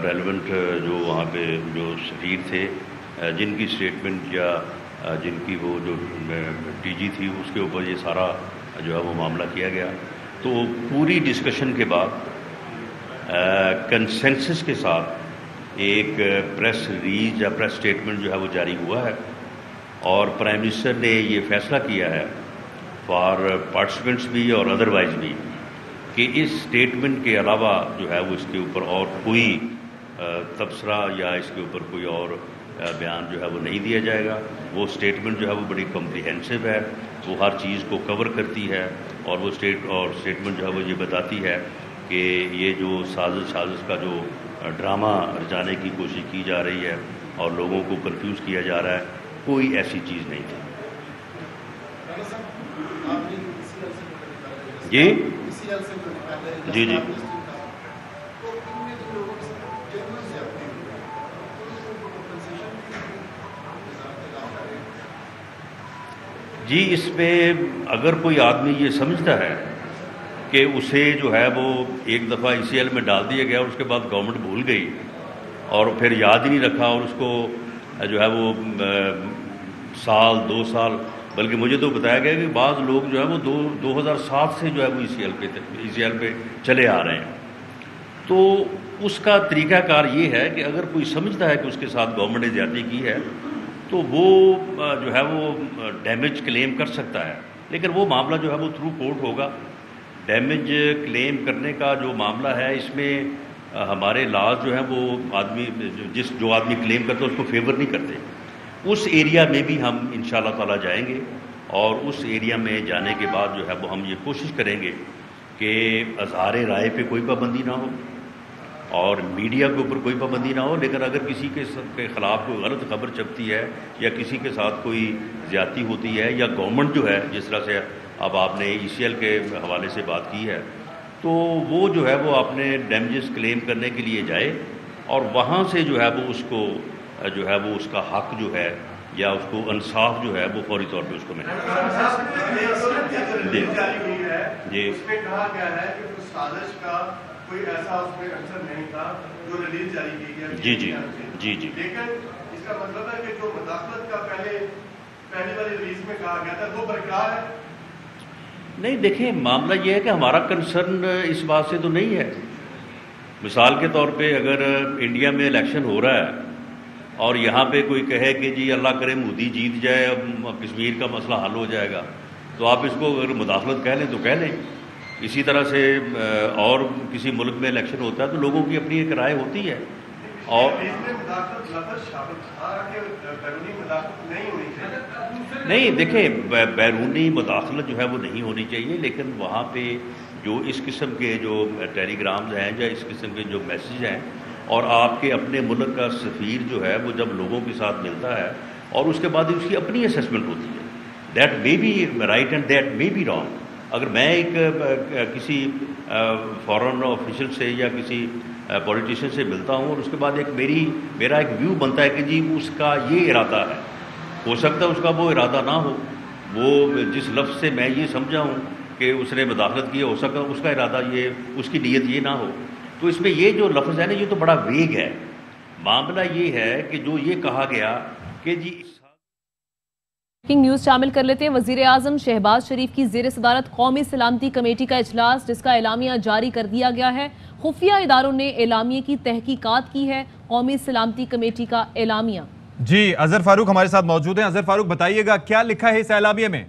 Speaker 5: ریلیونٹ جو وہاں پہ جو سفیر تھے جن کی اسٹیٹمنٹ یا جن کی وہ جو ٹی جی تھی اس کے اوپر یہ سارا جو ہے وہ معاملہ کیا گیا. تو پوری ڈسکشن کے بعد کنسنسس کے ساتھ ایک پریس ریلیز یا پریس اسٹیٹمنٹ جو ہے وہ جاری ہوا ہے اور پرائم منسٹر نے یہ فیصلہ کیا ہے فار پارٹیسپینٹس بھی اور ادروائز بھی کہ اس اسٹیٹمنٹ کے علاوہ جو ہے وہ اس کے اوپر اور کوئی تبصرہ یا اس کے اوپر کوئی اور بیان جو ہے وہ نہیں دیا جائے گا. وہ اسٹیٹمنٹ جو ہے وہ بڑی کمپریہنسو ہے، وہ ہر چیز کو کور کرتی ہے اور وہ اسٹیٹمنٹ جو ہے وہ یہ بتاتی ہے کہ یہ جو سازش کا جو ڈرامہ رچانے کی کوشش کی جا رہی ہے اور لوگوں کو کنفیوز کیا جا رہا ہے کوئی ایسی چیز نہیں تھی. جی جی جی جی اس میں اگر کوئی آدمی یہ سمجھتا ہے کہ اسے جو ہے وہ ایک دفعہ ای سی ایل میں ڈال دیا گیا اور اس کے بعد گورنمنٹ بھول گئی اور پھر یاد ہی نہیں رکھا اور اس کو جو ہے وہ سال 2 سال بلکہ مجھے تو بتایا گیا کہ بعض لوگ جو ہے وہ 2007 سے جو ہے وہ ای سی ایل پہ چلے آ رہے ہیں. تو اس کا طریقہ کار یہ ہے کہ اگر کوئی سمجھتا ہے کہ اس کے ساتھ گورنمنٹ نے زیادتی کی ہے تو وہ جو ہے وہ ڈیمیج کلیم کر سکتا ہے، لیکن وہ معاملہ جو ہے وہ تھرو کورٹ ہوگا. ڈیمیج کلیم کرنے کا جو معاملہ ہے اس میں ہمارے لاز جو ہیں وہ جو آدمی کلیم کرتا ہے اس کو فیور نہیں کرتے. اس ایریا میں بھی ہم انشاءاللہ تعالی جائیں گے اور اس ایریا میں جانے کے بعد جو ہے وہ ہم یہ کوشش کریں گے کہ اظہار رائے پہ کوئی پابندی نہ ہو اور میڈیا کے اوپر کوئی پابندی نہ ہو، لیکن اگر کسی کے خلاف کوئی غلط خبر چھپتی ہے یا کسی کے ساتھ کوئی زیادتی ہوتی ہے یا گورنمنٹ جو ہے جس طرح سے اب آپ نے ای سی ایل کے حوالے سے بات کی ہے تو وہ جو ہے وہ اپنے ڈیمیجز کلیم کرنے کے لیے جائے اور وہاں سے جو ہے وہ اس کو جو ہے وہ اس کا حق جو ہے یا اس کو انصاف جو ہے وہ فوری طور پہ اس کو ملے. جی
Speaker 11: کوئی ایسا اس میں اثر نہیں تھا جو ریلیز جاری کی گیا.
Speaker 5: جی جی جی جی
Speaker 11: لیکن اس کا مطلب ہے کہ جو مداخلت کا پہلی والی ریلیز میں کہا گیا تھا وہ برقرار ہے.
Speaker 5: نہیں دیکھیں معاملہ یہ ہے کہ ہمارا کنسرن اس بات سے تو نہیں ہے. مثال کے طور پہ اگر انڈیا میں الیکشن ہو رہا ہے اور یہاں پہ کوئی کہے کہ جی اللہ کرے مودی جیت جائے اب کشمیر کا مسئلہ حل ہو جائے گا تو آپ اس کو اگر مداخلت کہہ لیں تو کہہ لیں. اسی طرح سے اور کسی ملک میں الیکشن ہوتا ہے تو لوگوں کی اپنی ایک رائے ہوتی ہے. اور نہیں دیکھیں بیرونی مداخلت جو ہے وہ نہیں ہونی چاہیے، لیکن وہاں پہ جو اس قسم کے جو ٹیلی گرامز ہیں یا اس قسم کے جو میسیج ہیں اور آپ کے اپنے ملک کا سفیر جو ہے وہ جب لوگوں کے ساتھ ملتا ہے اور اس کے بعد اس کی اپنی اسیسمنٹ ہوتی ہے. That may be right and that may be wrong. اگر میں ایک کسی فارن آفیشل سے یا کسی پولیٹیشین سے ملتا ہوں اور اس کے بعد میرا ایک ویو بنتا ہے کہ جی اس کا یہ ارادہ ہے, ہو سکتا ہے اس کا وہ ارادہ نہ ہو, وہ جس لفظ سے میں یہ سمجھا ہوں کہ اس نے مداخلت کی ہے, ہو سکتا ہے اس کا ارادہ یہ, اس کی نیت یہ نہ ہو. تو اس میں یہ جو لفظ ہے نا, یہ تو بڑا ویگ ہے. معاملہ یہ ہے کہ جو یہ کہا گیا کہ جی
Speaker 2: نیوز شامل کر لیتے ہیں. وزیر اعظم شہباز شریف کی زیر صدارت قومی سلامتی کمیٹی کا اجلاس, جس کا اعلامیہ جاری کر دیا گیا ہے. خفیہ اداروں نے اعلامیے کی تحقیقات کی ہے. قومی سلامتی کمیٹی کا اعلامیہ.
Speaker 3: جی اظہر فاروق ہمارے ساتھ موجود ہیں. اظہر فاروق بتائیے گا کیا لکھا ہے اس اعلامیے میں؟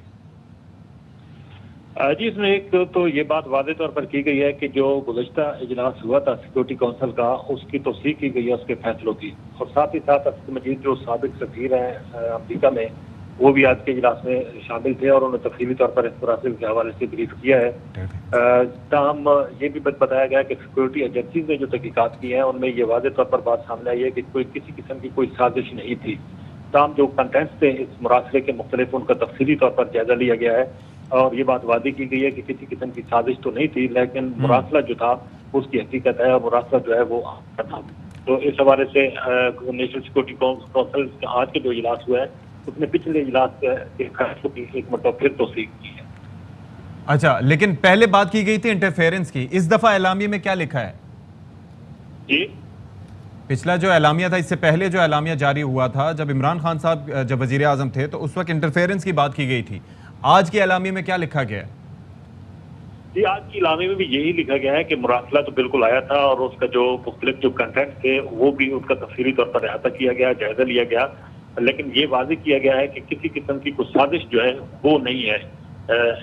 Speaker 6: جی اس میں ایک تو یہ بات واضح طور پر کی گئی ہے کہ جو گزشتہ اجلاس ہوا تھا سیکورٹی کونسل کا, اس کی توثیق کی گئی ہے اس کے فیصلوں کی, اور ساتھ ہی ساتھ اسد مجید جو سابق سفیر ہیں امریکہ میں, وہ بھی آج کے اجلاس میں شامل تھے اور انہوں نے تفصیلی طور پر اس مراسم کے حوالے سے بریف کیا ہے. تاہم یہ بھی بتایا گیا کہ سیکورٹی ایجنسیز نے جو تحقیقات کی ہیں ان میں یہ واضح طور پر بات سامنے آئی ہے کہ کسی قسم کی کوئی سازش نہیں تھی. تاہم جو کنٹینٹس تھے اس مراسلے کے مختلف, ان کا تفصیلی طور پر جائزہ لیا گیا ہے اور یہ بات واضح کی گئی ہے کہ کسی قسم کی سازش تو نہیں تھی, لیکن مراسلہ جو تھا اس کی حقیقت ہے اور مراسلہ جو ہے وہ تھا. تو اس حوالے سے نیشنل سیکورٹی کونسل آج کے جو اجلاس ہوا ہے اس نے پچھلے اجلاس کے فیصلوں کی ایک مرتبہ پھر توثیق کی ہے.
Speaker 3: اچھا, لیکن پہلے بات کی گئی تھی انٹرفیئرنس کی, اس دفعہ اعلامیے میں کیا لکھا ہے؟
Speaker 6: جی
Speaker 3: پچھلا جو اعلامیہ تھا, اس سے پہلے جو اعلامیہ جاری ہوا تھا جب عمران خان صاحب جب وزیر اعظم تھے تو اس وقت انٹرفیئرنس کی بات کی گئی تھی. آج کے اعلامیے میں کیا لکھا گیا ہے؟
Speaker 6: جی آج کی اعلامیے میں بھی یہی لکھا گیا ہے کہ مراسلہ تو بالکل آیا تھا اور اس کا جو مختلف جو کنٹینٹ تھے وہ بھی ان کا تفصیلی طور پر احاطہ کیا گیا, جائزہ لیا گیا, لیکن یہ واضح کیا گیا ہے کہ کسی قسم کی کوئی سازش جو ہے وہ نہیں ہے.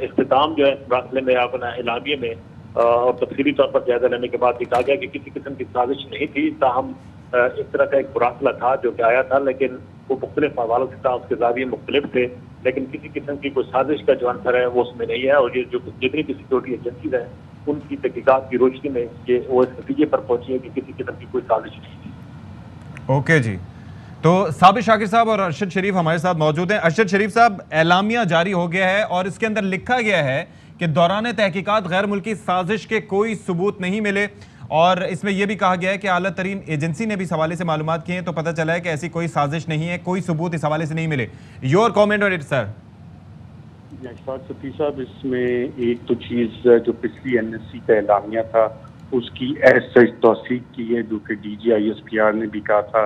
Speaker 6: اختتام جو ہے اس مراسلے میں اپنا اعلامیے میں اور تفصیلی طور پر جائزہ لینے کے بعد کہا گیا کہ کسی قسم کی سازش نہیں تھی. تاہم اس طرح کا ایک مراسلہ تھا جو کہ آیا تھا, لیکن وہ مختلف حوالوں سے تھا, اس کے زاویے مختلف تھے, لیکن کسی قسم کی کوئی سازش کا جو عنصر ہے وہ اس میں نہیں ہے. اور یہ جو جتنی بھی سیکورٹی ایجنسیز ہیں ان کی تحقیقات کی روشنی میں یہ وہ اس نتیجے پر پہنچی ہے کہ کسی قسم کی کوئی سازش نہیں تھی.
Speaker 3: اوکے جی, تو صابر شاکر صاحب اور ارشد شریف ہمارے ساتھ موجود ہیں. ارشد شریف صاحب, اعلامیہ جاری ہو گیا ہے اور اس کے اندر لکھا گیا ہے کہ دوران تحقیقات غیر ملکی سازش کے کوئی ثبوت نہیں ملے, اور اس میں یہ بھی کہا گیا ہے کہ اعلیٰ ترین ایجنسی نے بھی اس حوالے سے معلومات کی ہیں تو پتہ چلا ہے کہ ایسی کوئی سازش نہیں ہے, کوئی ثبوت اس حوالے سے نہیں ملے. یور کامنٹ آن اٹ سر.
Speaker 12: اشفاق صفی صاحب, اس میں ایک تو چیز جو پچھلی این ایس سی کا اعلامیہ تھا اس کی ایز سچ توثیق کی ہے, جو کہ D G I S P R نے بھی کہا تھا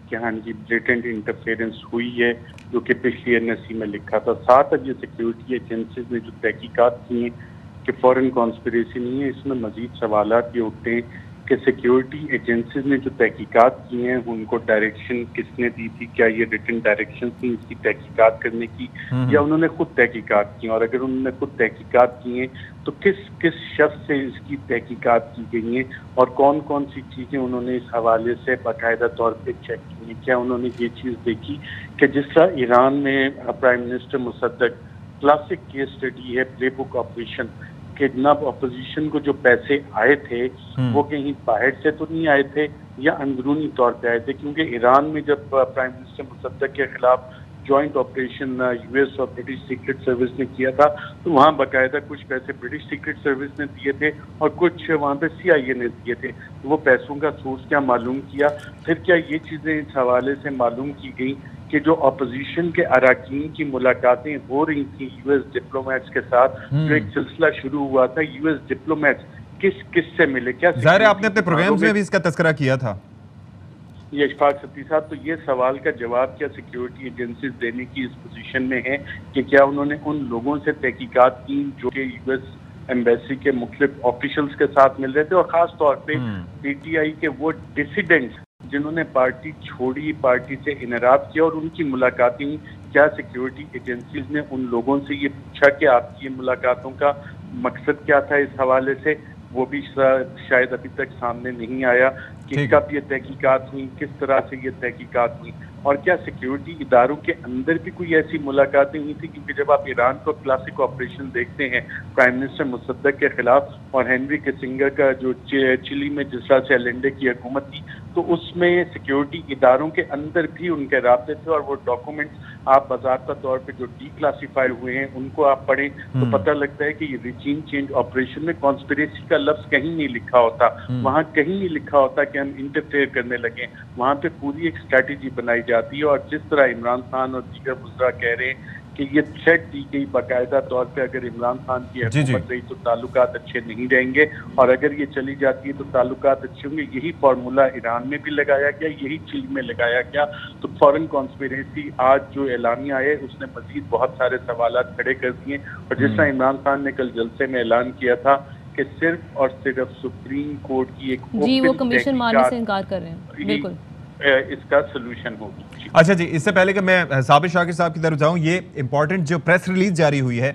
Speaker 12: کہ ہاں جی بلیٹنٹ انٹرفیئرنس ہوئی ہے, جو کہ پچھلی این ایس سی میں لکھا تھا. ساتھ اب یہ سیکیورٹی ایجنسیز نے جو تحقیقات کی ہیں کہ فورن کانسپریسی نہیں ہے, اس میں مزید سوالات یہ اٹھتے ہیں کہ سیکیورٹی ایجنسیز نے جو تحقیقات کی ہیں ان کو ڈائریکشن کس نے دی تھی؟ کیا یہ ریٹن ڈائریکشن تھی اس کی تحقیقات کرنے کی, یا انہوں نے خود تحقیقات کی؟ اور اگر انہوں نے خود تحقیقات کی ہیں تو کس شخص سے اس کی تحقیقات کی گئی ہیں, اور کون کون سی چیزیں انہوں نے اس حوالے سے باقاعدہ طور پہ چیک کی ہیں؟ کیا انہوں نے یہ چیز دیکھی کہ جس طرح ایران میں پرائم منسٹر مصدق کلاسک کیس اسٹڈی ہے پلے بک آپریشن, کہ جناب اپوزیشن کو جو پیسے آئے تھے وہ کہیں باہر سے تو نہیں آئے تھے یا اندرونی طور پہ آئے تھے, کیونکہ ایران میں جب پرائم منسٹر مصدق کے خلاف جوائنٹ آپریشن یو ایس اور برٹش سیکرٹ سروس نے کیا تھا تو وہاں باقاعدہ کچھ پیسے برٹش سیکرٹ سروس نے دیے تھے اور کچھ وہاں پہ سی آئی اے نے دیے تھے. وہ پیسوں کا سورس کیا معلوم کیا؟ پھر کیا یہ چیزیں اس حوالے سے معلوم کی گئی کہ جو اپوزیشن کے اراکین کی ملاقاتیں ہو رہی تھیں یو ایس ڈپلومیٹس کے ساتھ, جو ایک سلسلہ شروع ہوا تھا, یو ایس ڈپلومیٹس کس سے ملے؟ کیا
Speaker 3: ظاہر ہے آپ نے اپنے پروگرامز میں بھی اس کا تذکرہ کیا تھا.
Speaker 12: یہ اشفاق صفی صاحب, تو یہ سوال کا جواب کیا سیکیورٹی ایجنسیز دینے کی اس پوزیشن میں ہے کہ کیا انہوں نے ان لوگوں سے تحقیقات کی جو کہ یو ایس ایمبیسی کے مختلف آفیشلز کے ساتھ مل رہے تھے, اور خاص طور پہ پی ٹی آئی کے وہ ڈسیڈنٹس جنہوں نے پارٹی چھوڑی, پارٹی سے انحراف کیا, اور ان کی ملاقاتیں, کیا سیکیورٹی ایجنسیز نے ان لوگوں سے یہ پوچھا کہ آپ کی ملاقاتوں کا مقصد کیا تھا اس حوالے سے؟ وہ بھی شاید ابھی تک سامنے نہیں آیا کہ کب یہ تحقیقات ہوئی, کس طرح سے یہ تحقیقات ہوئی. اور کیا سیکیورٹی اداروں کے اندر بھی کوئی ایسی ملاقاتیں ہوئی تھی؟ کیونکہ جب آپ ایران کا کلاسک آپریشن دیکھتے ہیں پرائم منسٹر مصدق کے خلاف اور ہینری کسنگر کا جو چلی میں جس طرح سے ایلنڈے کی حکومت تھی، تو اس میں سیکیورٹی اداروں کے اندر بھی ان کے رابطے تھے، اور وہ ڈاکومنٹس آپ باضابطہ طور پہ جو ڈی کلاسیفائی ہوئے ہیں ان کو آپ پڑھیں تو پتہ لگتا ہے کہ یہ ریجیم چینج آپریشن میں کانسپریسی کا لفظ کہیں نہیں لکھا ہوتا، وہاں کہیں نہیں لکھا ہوتا کہ ہم انٹرفیئر کرنے لگے، وہاں پہ پوری ایک اسٹریٹجی بنائی جاتی ہے. اور جس طرح عمران خان اور دیگر وزراء کہہ رہے ہیں کہ یہ تھریٹ دی گئی باقاعدہ طور پہ اگر عمران خان کی حکومت رہی تو تعلقات اچھے نہیں رہیں گے، اور اگر یہ چلی جاتی ہے تو تعلقات اچھے ہوں گے. یہی فارمولہ ایران میں بھی لگایا گیا، یہی چیل میں لگایا گیا. تو فورن کانسپیریسی آج جو اعلانیہ آئے اس نے مزید بہت سارے سوالات کھڑے کر دیے. اور جس طرح عمران خان نے کل جلسے میں اعلان کیا تھا کہ صرف اور صرف سپریم کورٹ کی ایک
Speaker 2: جی وہ کمیشن ماننے سے انکار کر رہے ہیں، بالکل
Speaker 12: اس کا سلوشن ہوگی.
Speaker 3: اچھا جی، اس سے پہلے کہ میں صابر شاکر صاحب کی طرف جاؤں، یہ امپورٹنٹ جو پریس ریلیز جاری ہوئی ہے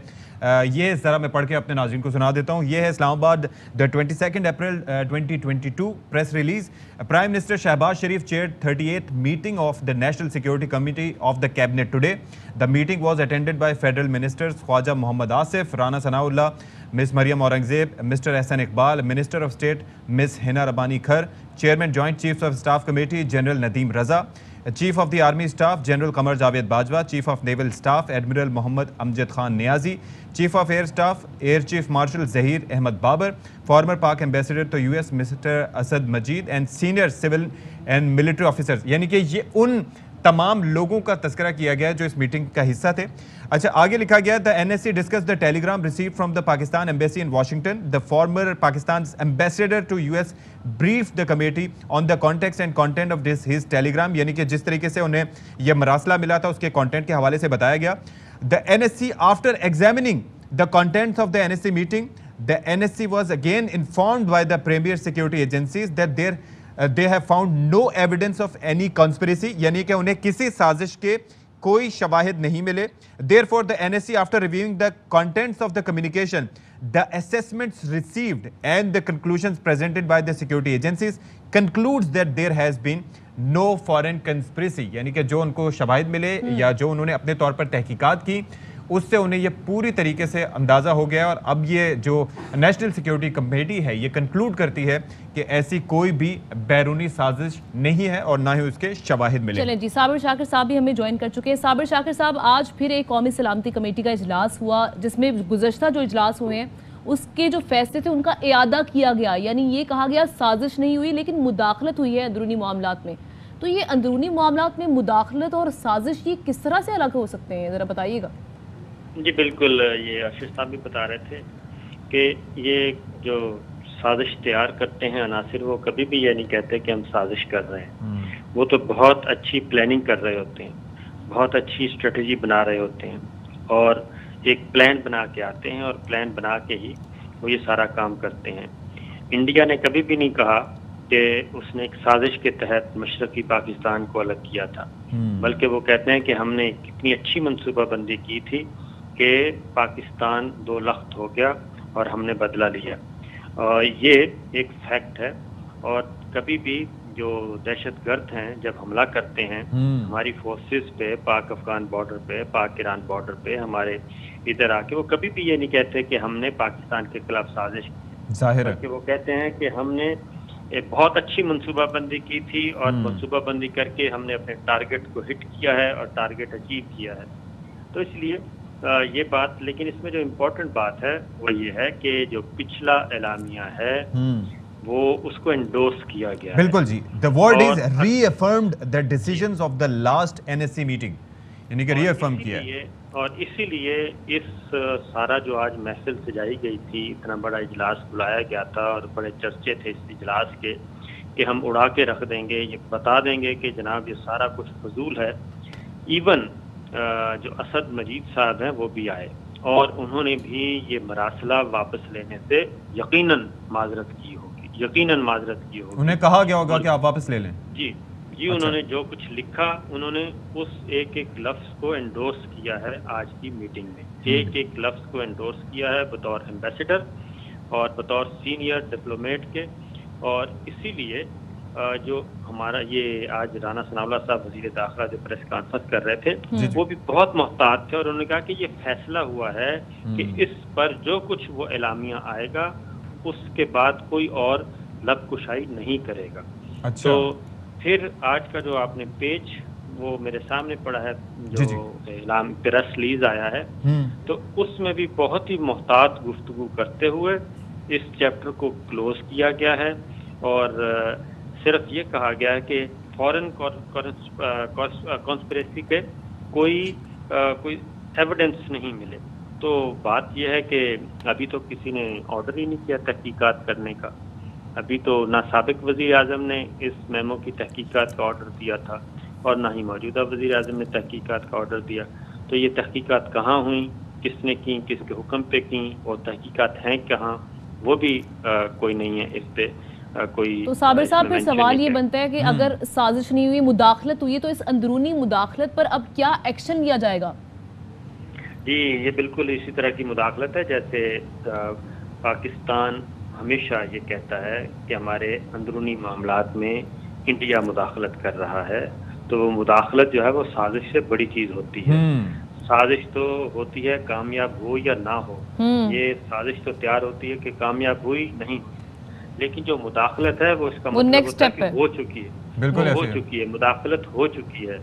Speaker 3: یہ ذرا میں پڑھ کے اپنے ناظرین کو سنا دیتا ہوں. یہ ہے Islamabad 22 April 2022 press release. Prime minister Shehbaz Sharif chaired 38th meeting of the National Security Committee of the Cabinet today. The meeting was attended by Federal Ministers Khwaja Mohammad Asif, Rana Sanaullah, Ms. Maryam Aurangzeb, Mr. Ehsan Iqbal, Minister of State Ms. Hina Rabbani Khar, Chairman Joint Chiefs of Staff Committee General Nadeem Raza, Chief of the Army Staff General Qamar Javed Bajwa, Chief of Naval Staff Admiral Mohammad Amjad Khan Niazi, Chief of Air Staff Air Chief Marshal Zahir Ahmad Babar, former Pak Ambassador to US Mr. Asad Majid, and senior civil and military officers. یعنی کہ یہ ان تمام لوگوں کا تذکرہ کیا گیا جو اس میٹنگ کا حصہ تھے. اچھا آگے لکھا گیا the NSC discussed the telegram received from the Pakistan embassy in Washington. The former Pakistan's ambassador to US briefed the committee on the context and content of his telegram. یعنی کہ جس طریقے سے انہیں یہ مراسلہ ملا تھا اس کے کانٹینٹ کے حوالے سے بتایا گیا. The NSC after examining the contents of the NSC meeting, the NSC was again informed by the premier security agencies that they have found no evidence of any conspiracy. یعنی کہ انہیں کسی سازش کے کوئی شواہد نہیں ملے. Therefore, the NSC, after reviewing the contents of the communication, the assessments received and the conclusions presented by the security agencies, concludes that there has been no foreign conspiracy. یعنی کہ جو ان کو شواہد ملے یا جو انہوں نے اپنے طور پر تحقیقات کی اس سے انہیں یہ پوری طریقے سے اندازہ ہو گیا. اور اب یہ جو نیشنل سیکیورٹی کمیٹی ہے یہ کنکلوڈ کرتی ہے کہ ایسی کوئی بھی بیرونی سازش نہیں ہے اور نہ ہی اس کے شواہد ملے.
Speaker 2: چلیں جی، صابر شاکر صاحب بھی ہمیں جوائن کر چکے ہیں. صابر شاکر صاحب، آج پھر ایک قومی سلامتی کمیٹی کا اجلاس ہوا جس میں گزشتہ جو اجلاس ہوئے ہیں اس کے جو فیصلے تھے ان کا اعادہ کیا گیا. یعنی یہ کہا گیا سازش نہیں ہوئی لیکن مداخلت ہوئی ہے اندرونی معاملات میں. تو یہ اندرونی معاملات میں مداخلت اور سازش یہ کس طرح سے الگ ہو سکتے ہیں، ذرا بتائیے گا.
Speaker 13: جی بالکل، یہ ارشد صاحب بھی بتا رہے تھے کہ یہ جو سازش تیار کرتے ہیں عناصر وہ کبھی بھی یہ نہیں کہتے کہ ہم سازش کر رہے ہیں. وہ تو بہت اچھی پلاننگ کر رہے ہوتے ہیں، بہت اچھی اسٹریٹجی بنا رہے ہوتے ہیں اور ایک پلان بنا کے آتے ہیں اور پلان بنا کے ہی وہ یہ سارا کام کرتے ہیں. انڈیا نے کبھی بھی نہیں کہا کہ اس نے ایک سازش کے تحت مشرقی پاکستان کو الگ کیا تھا، بلکہ وہ کہتے ہیں کہ ہم نے کتنی اچھی منصوبہ بندی کی تھی کہ پاکستان دو لخت ہو گیا اور ہم نے بدلہ لیا. یہ ایک فیکٹ ہے. اور کبھی بھی جو دہشت گرد ہیں جب حملہ کرتے ہیں ہماری فورسز پہ، پاک افغان بارڈر پہ، پاک ایران بارڈر پہ، ہمارے ادھر آ کے وہ کبھی بھی یہ نہیں کہتے کہ ہم نے پاکستان کے خلاف سازش کی، بلکہ وہ کہتے ہیں کہ ہم نے ایک بہت اچھی منصوبہ بندی کی تھی اور منصوبہ بندی کر کے ہم نے اپنے ٹارگٹ کو ہٹ کیا ہے اور ٹارگٹ اچیو کیا ہے. تو اس لیے یہ بات، لیکن اس میں جو امپورٹنٹ بات ہے وہ یہ ہے کہ جو پچھلا اعلامیہ ہے وہ اس کو انڈورس کیا گیا.
Speaker 3: بالکل جی، the word is reaffirmed the decisions of the last NSC meeting. یعنی کہ ری افرم کیا ہے.
Speaker 13: اور اسی لیے اس سارا جو آج محفل سجائی گئی تھی، اتنا بڑا اجلاس بلایا گیا تھا اور بڑے چرچے تھے اس اجلاس کے کہ ہم اڑا کے رکھ دیں گے، یہ بتا دیں گے کہ جناب یہ سارا کچھ فضول ہے. ایون جو اسد مجید صاحب ہیں وہ بھی آئے اور انہوں نے بھی یہ مراسلہ واپس لینے سے یقیناً معذرت کی ہوگی.
Speaker 3: انہیں کہا گیا ہوگا کہ آپ واپس لے لیں.
Speaker 13: جی انہوں نے جو کچھ لکھا انہوں نے اس ایک ایک لفظ کو انڈورس کیا ہے آج کی میٹنگ میں. ایک ایک لفظ کو انڈورس کیا ہے بطور ایمبیسڈر اور بطور سینئر ڈپلومیٹ کے. اور اسی لیے جو ہمارا یہ آج رانا ثناء اللہ صاحب وزیر داخلہ جو پریس کانفرنس کر رہے تھے وہ بھی بہت محتاط تھے، اور انہوں نے کہا کہ یہ فیصلہ ہوا ہے کہ اس پر جو کچھ وہ اعلامیہ آئے گا اس کے بعد کوئی اور لب کشائی نہیں کرے گا۔ تو پھر آج کا جو آپ نے پیج وہ میرے سامنے پڑا ہے جو اعلان پریس ریلیز آیا ہے، تو اس میں بھی بہت ہی محتاط گفتگو کرتے ہوئے اس چیپٹر کو کلوز کیا گیا ہے، اور صرف یہ کہا گیا ہے کہ فورن کانسپریسی کے کوئی ایویڈنس نہیں ملے۔ تو بات یہ ہے کہ ابھی تو کسی نے آرڈر ہی نہیں کیا تحقیقات کرنے کا، ابھی تو نہ سابق وزیر اعظم نے اس میمو کی تحقیقات کا آرڈر دیا تھا اور نہ ہی موجودہ وزیر اعظم نے تحقیقات کا آرڈر دیا۔ تو یہ تحقیقات کہاں ہوئیں، کس نے کی، کس کے حکم پہ کی، اور تحقیقات ہیں کہاں، وہ بھی کوئی نہیں ہے اس پہ کوئی۔
Speaker 2: تو صابر صاحب پھر سوال یہ بنتا ہے کہ اگر سازش نہیں ہوئی، مداخلت ہوئی، تو اس اندرونی مداخلت پر اب کیا ایکشن لیا جائے گا؟
Speaker 13: جی یہ بالکل اسی طرح کی مداخلت ہے جیسے پاکستان ہمیشہ یہ کہتا ہے کہ ہمارے اندرونی معاملات میں انڈیا مداخلت کر رہا ہے، تو وہ مداخلت جو ہے وہ سازش سے بڑی چیز ہوتی ہے۔ سازش تو ہوتی ہے کامیاب ہو یا نہ ہو، یہ سازش تو تیار ہوتی ہے کہ کامیاب ہوئی نہیں ہوئی، لیکن جو مداخلت ہے وہ اس کا مطلب ہوتا ہے کہ ہو چکی ہے، ہو چکی ہے، مداخلت ہو چکی ہے۔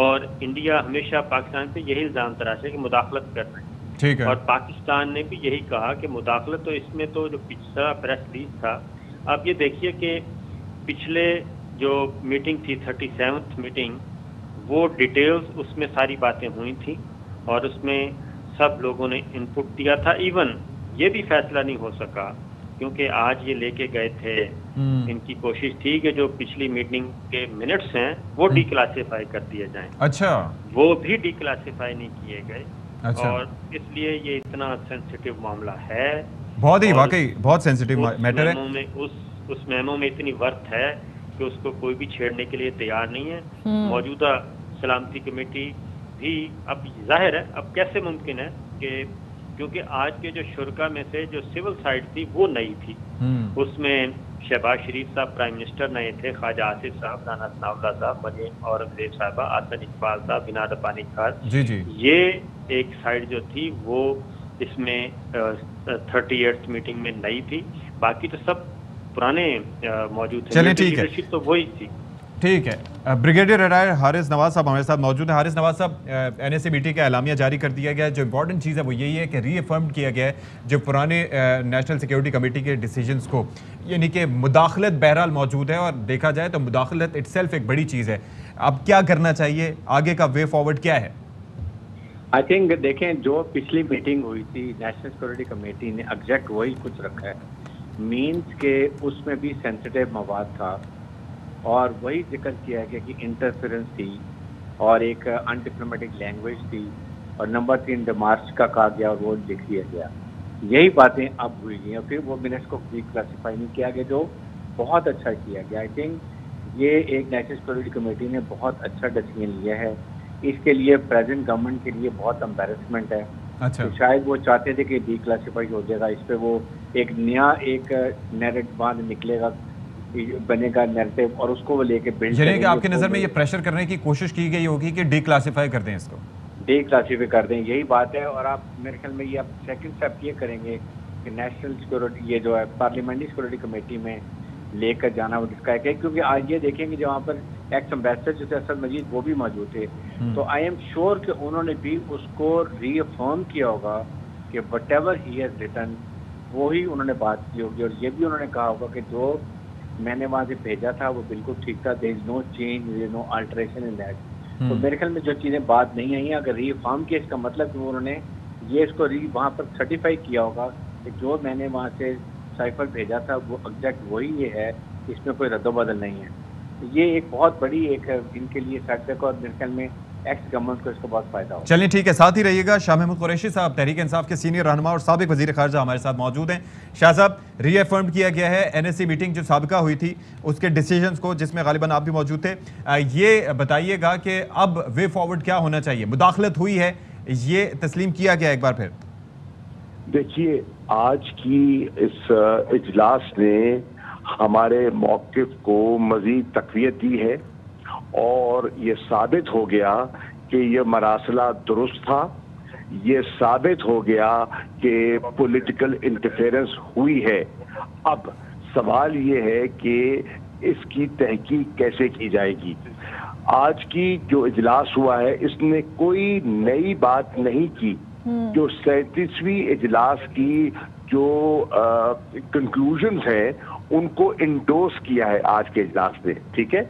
Speaker 13: اور انڈیا ہمیشہ پاکستان پہ یہی الزام تراشے کہ مداخلت کر رہے ہیں، اور پاکستان نے بھی یہی کہا کہ مداخلت تو اس میں تو جو پچھلا پریس ریلیز تھا، آپ یہ دیکھیے کہ پچھلے جو میٹنگ تھی 37th میٹنگ، وہ ڈیٹیلز اس میں ساری باتیں ہوئی تھیں اور اس میں سب لوگوں نے انپٹ دیا تھا۔ ایون یہ بھی فیصلہ نہیں ہو سکا کیونکہ آج یہ لے کے گئے تھے، ان کی کوشش تھی کہ جو پچھلی میٹنگ کے منٹس ہیں وہ ڈی کلاسیفائی کر دیے جائیں، اچھا وہ بھی ڈی کلاسیفائی نہیں کیے گئے، اور اس لیے یہ اتنا سینسیٹیو معاملہ ہے،
Speaker 3: بہت ہی واقعی بہت سینسیٹیو میٹر ہے۔
Speaker 13: اس میمو میں اتنی ورتھ ہے کہ اس کو کوئی بھی چھیڑنے کے لیے تیار نہیں ہے۔ موجودہ سلامتی کمیٹی بھی اب ظاہر ہے اب کیسے ممکن ہے کہ کیونکہ آج کے جو شرکا میں سے جو سول سائڈ تھی وہ نئی تھی، اس میں شہباز شریف صاحب پرائم منسٹر نئے تھے، خواجہ آصف صاحب، رانا ثناء اللہ صاحب، مریم اورنگزیب صاحبہ، آسن اقبال صاحب، بناد پانی خان، یہ ایک سائڈ جو تھی وہ اس میں 38th میٹنگ میں نئی تھی، باقی تو سب پرانے موجود تھے، لیڈرشپ تو وہی تھی۔
Speaker 3: ٹھیک ہے، بریگیڈیئر ریٹائر حارث نواز صاحب ہمارے ساتھ موجود ہیں۔ حارث نواز صاحب، NSCBT کا اعلامیہ جاری کر دیا گیا ہے، جو امپورٹنٹ چیز ہے وہ یہی ہے کہ ری افرم کیا گیا ہے جو پرانے نیشنل سیکیورٹی کمیٹی کے ڈیسیجنز کو، یعنی کہ مداخلت بہرحال موجود ہے، اور دیکھا جائے تو مداخلت اٹ سیلف ایک بڑی چیز ہے۔ اب کیا کرنا چاہیے، آگے کا وے فارورڈ کیا ہے؟
Speaker 14: آئی تھنک دیکھیں جو پچھلی میٹنگ ہوئی تھی نیشنل سیکورٹی کمیٹی نے ایگزیکٹ وہی کچھ رکھا ہے، مینس کہ اس میں بھی سینسیٹیو مواد تھا اور وہی ذکر کیا گیا کہ انٹرفیرنس تھی اور ایک ان ڈپلومیٹک لینگویج تھی، اور نمبر 3 ڈیمارچ کا کہا گیا اور وہ لکھ دیا گیا۔ یہی باتیں اب ہوئی گئی، اور پھر وہ منٹس کو ڈی کلاسیفائی نہیں کیا گیا، جو بہت اچھا کیا گیا۔ آئی تھنک یہ ایک نیشنل سیکورٹی کمیٹی نے بہت اچھا ڈیسیژن لیا ہے۔ اس کے لیے پریزنٹ گورنمنٹ کے لیے بہت امبیرسمنٹ ہے، شاید وہ چاہتے تھے کہ ڈی کلاسیفائی ہو جائے گا، اس پہ وہ ایک نیا ایک نیریٹو باندھ نکلے گا، بنے گا نیریٹو، اور اس کو وہ لے کے بلڈ،
Speaker 3: یعنی کہ آپ کے نظر میں یہ پریشر کرنے کی کوشش کی گئی ہوگی کہ ڈی کلاسیفائی کر دیں، اس کو
Speaker 14: ڈی کلاسیفائی کر دیں، یہی بات ہے۔ اور آپ میرے خیال میں یہ اب سیکنڈ اسٹیپ یہ کریں گے کہ نیشنل سیکورٹی یہ جو ہے پارلیمنٹری سیکورٹی کمیٹی میں لے کر جانا وہ ڈسکائے گا، کیونکہ آج یہ دیکھیں گے جو وہاں پر ایکس امبیسڈر جو تھے اسد مجید وہ بھی موجود تھے، تو آئی ایم شیور کہ انہوں نے بھی اس کو ری افرم کیا ہوگا کہ what ever he has written وہی انہوں نے بات کی ہوگی، اور یہ بھی انہوں نے کہا ہوگا کہ جو میں نے وہاں سے بھیجا تھا وہ بالکل ٹھیک تھا، there is no change, there is no alteration in that. تو میرے خیال میں جو چیزیں بات نہیں آئی ہیں، اگر ری فارم کیا، اس کا مطلب کہ انہوں نے یہ اس کو وہاں پر سرٹیفائی کیا ہوگا کہ جو میں نے وہاں سے سائفر بھیجا تھا وہ ایگزیکٹ وہی یہ ہے، اس میں کوئی رد و بدل نہیں ہے۔ یہ ایک بہت بڑی ایک ان کے لیے سیٹ بیک، اور میرے خیال میں ایکس گورنمنٹ کو اس کو بہت فائدہ ہوگا۔
Speaker 3: چلیں ٹھیک ہے، ساتھ ہی رہیے گا۔ شاہ محمود قریشی صاحب تحریک انصاف کے سینئر رہنما اور سابق وزیر خارجہ ہمارے ساتھ موجود ہیں۔ شاہ صاحب، ری افرم کیا گیا ہے NSC میٹنگ جو سابقہ ہوئی تھی اس کے ڈیسیجنز کو، جس میں غالباً آپ بھی موجود تھے، یہ بتائیے گا کہ اب وے فارورڈ کیا ہونا چاہیے؟ مداخلت ہوئی ہے، یہ تسلیم کیا گیا ایک بار پھر؟
Speaker 15: دیکھیے، آج کی اس اجلاس نے ہمارے موقف کو مزید تقویت دی ہے اور یہ ثابت ہو گیا کہ یہ مراسلہ درست تھا. یہ ثابت ہو گیا کہ پولیٹیکل انٹرفیئرنس ہوئی ہے. اب سوال یہ ہے کہ اس کی تحقیق کیسے کی جائے گی. آج کی جو اجلاس ہوا ہے اس نے کوئی نئی بات نہیں کی. جو 37ویں اجلاس کی جو کنکلوژنز ہیں ان کو انڈورس کیا ہے آج کے اجلاس میں. ٹھیک ہے,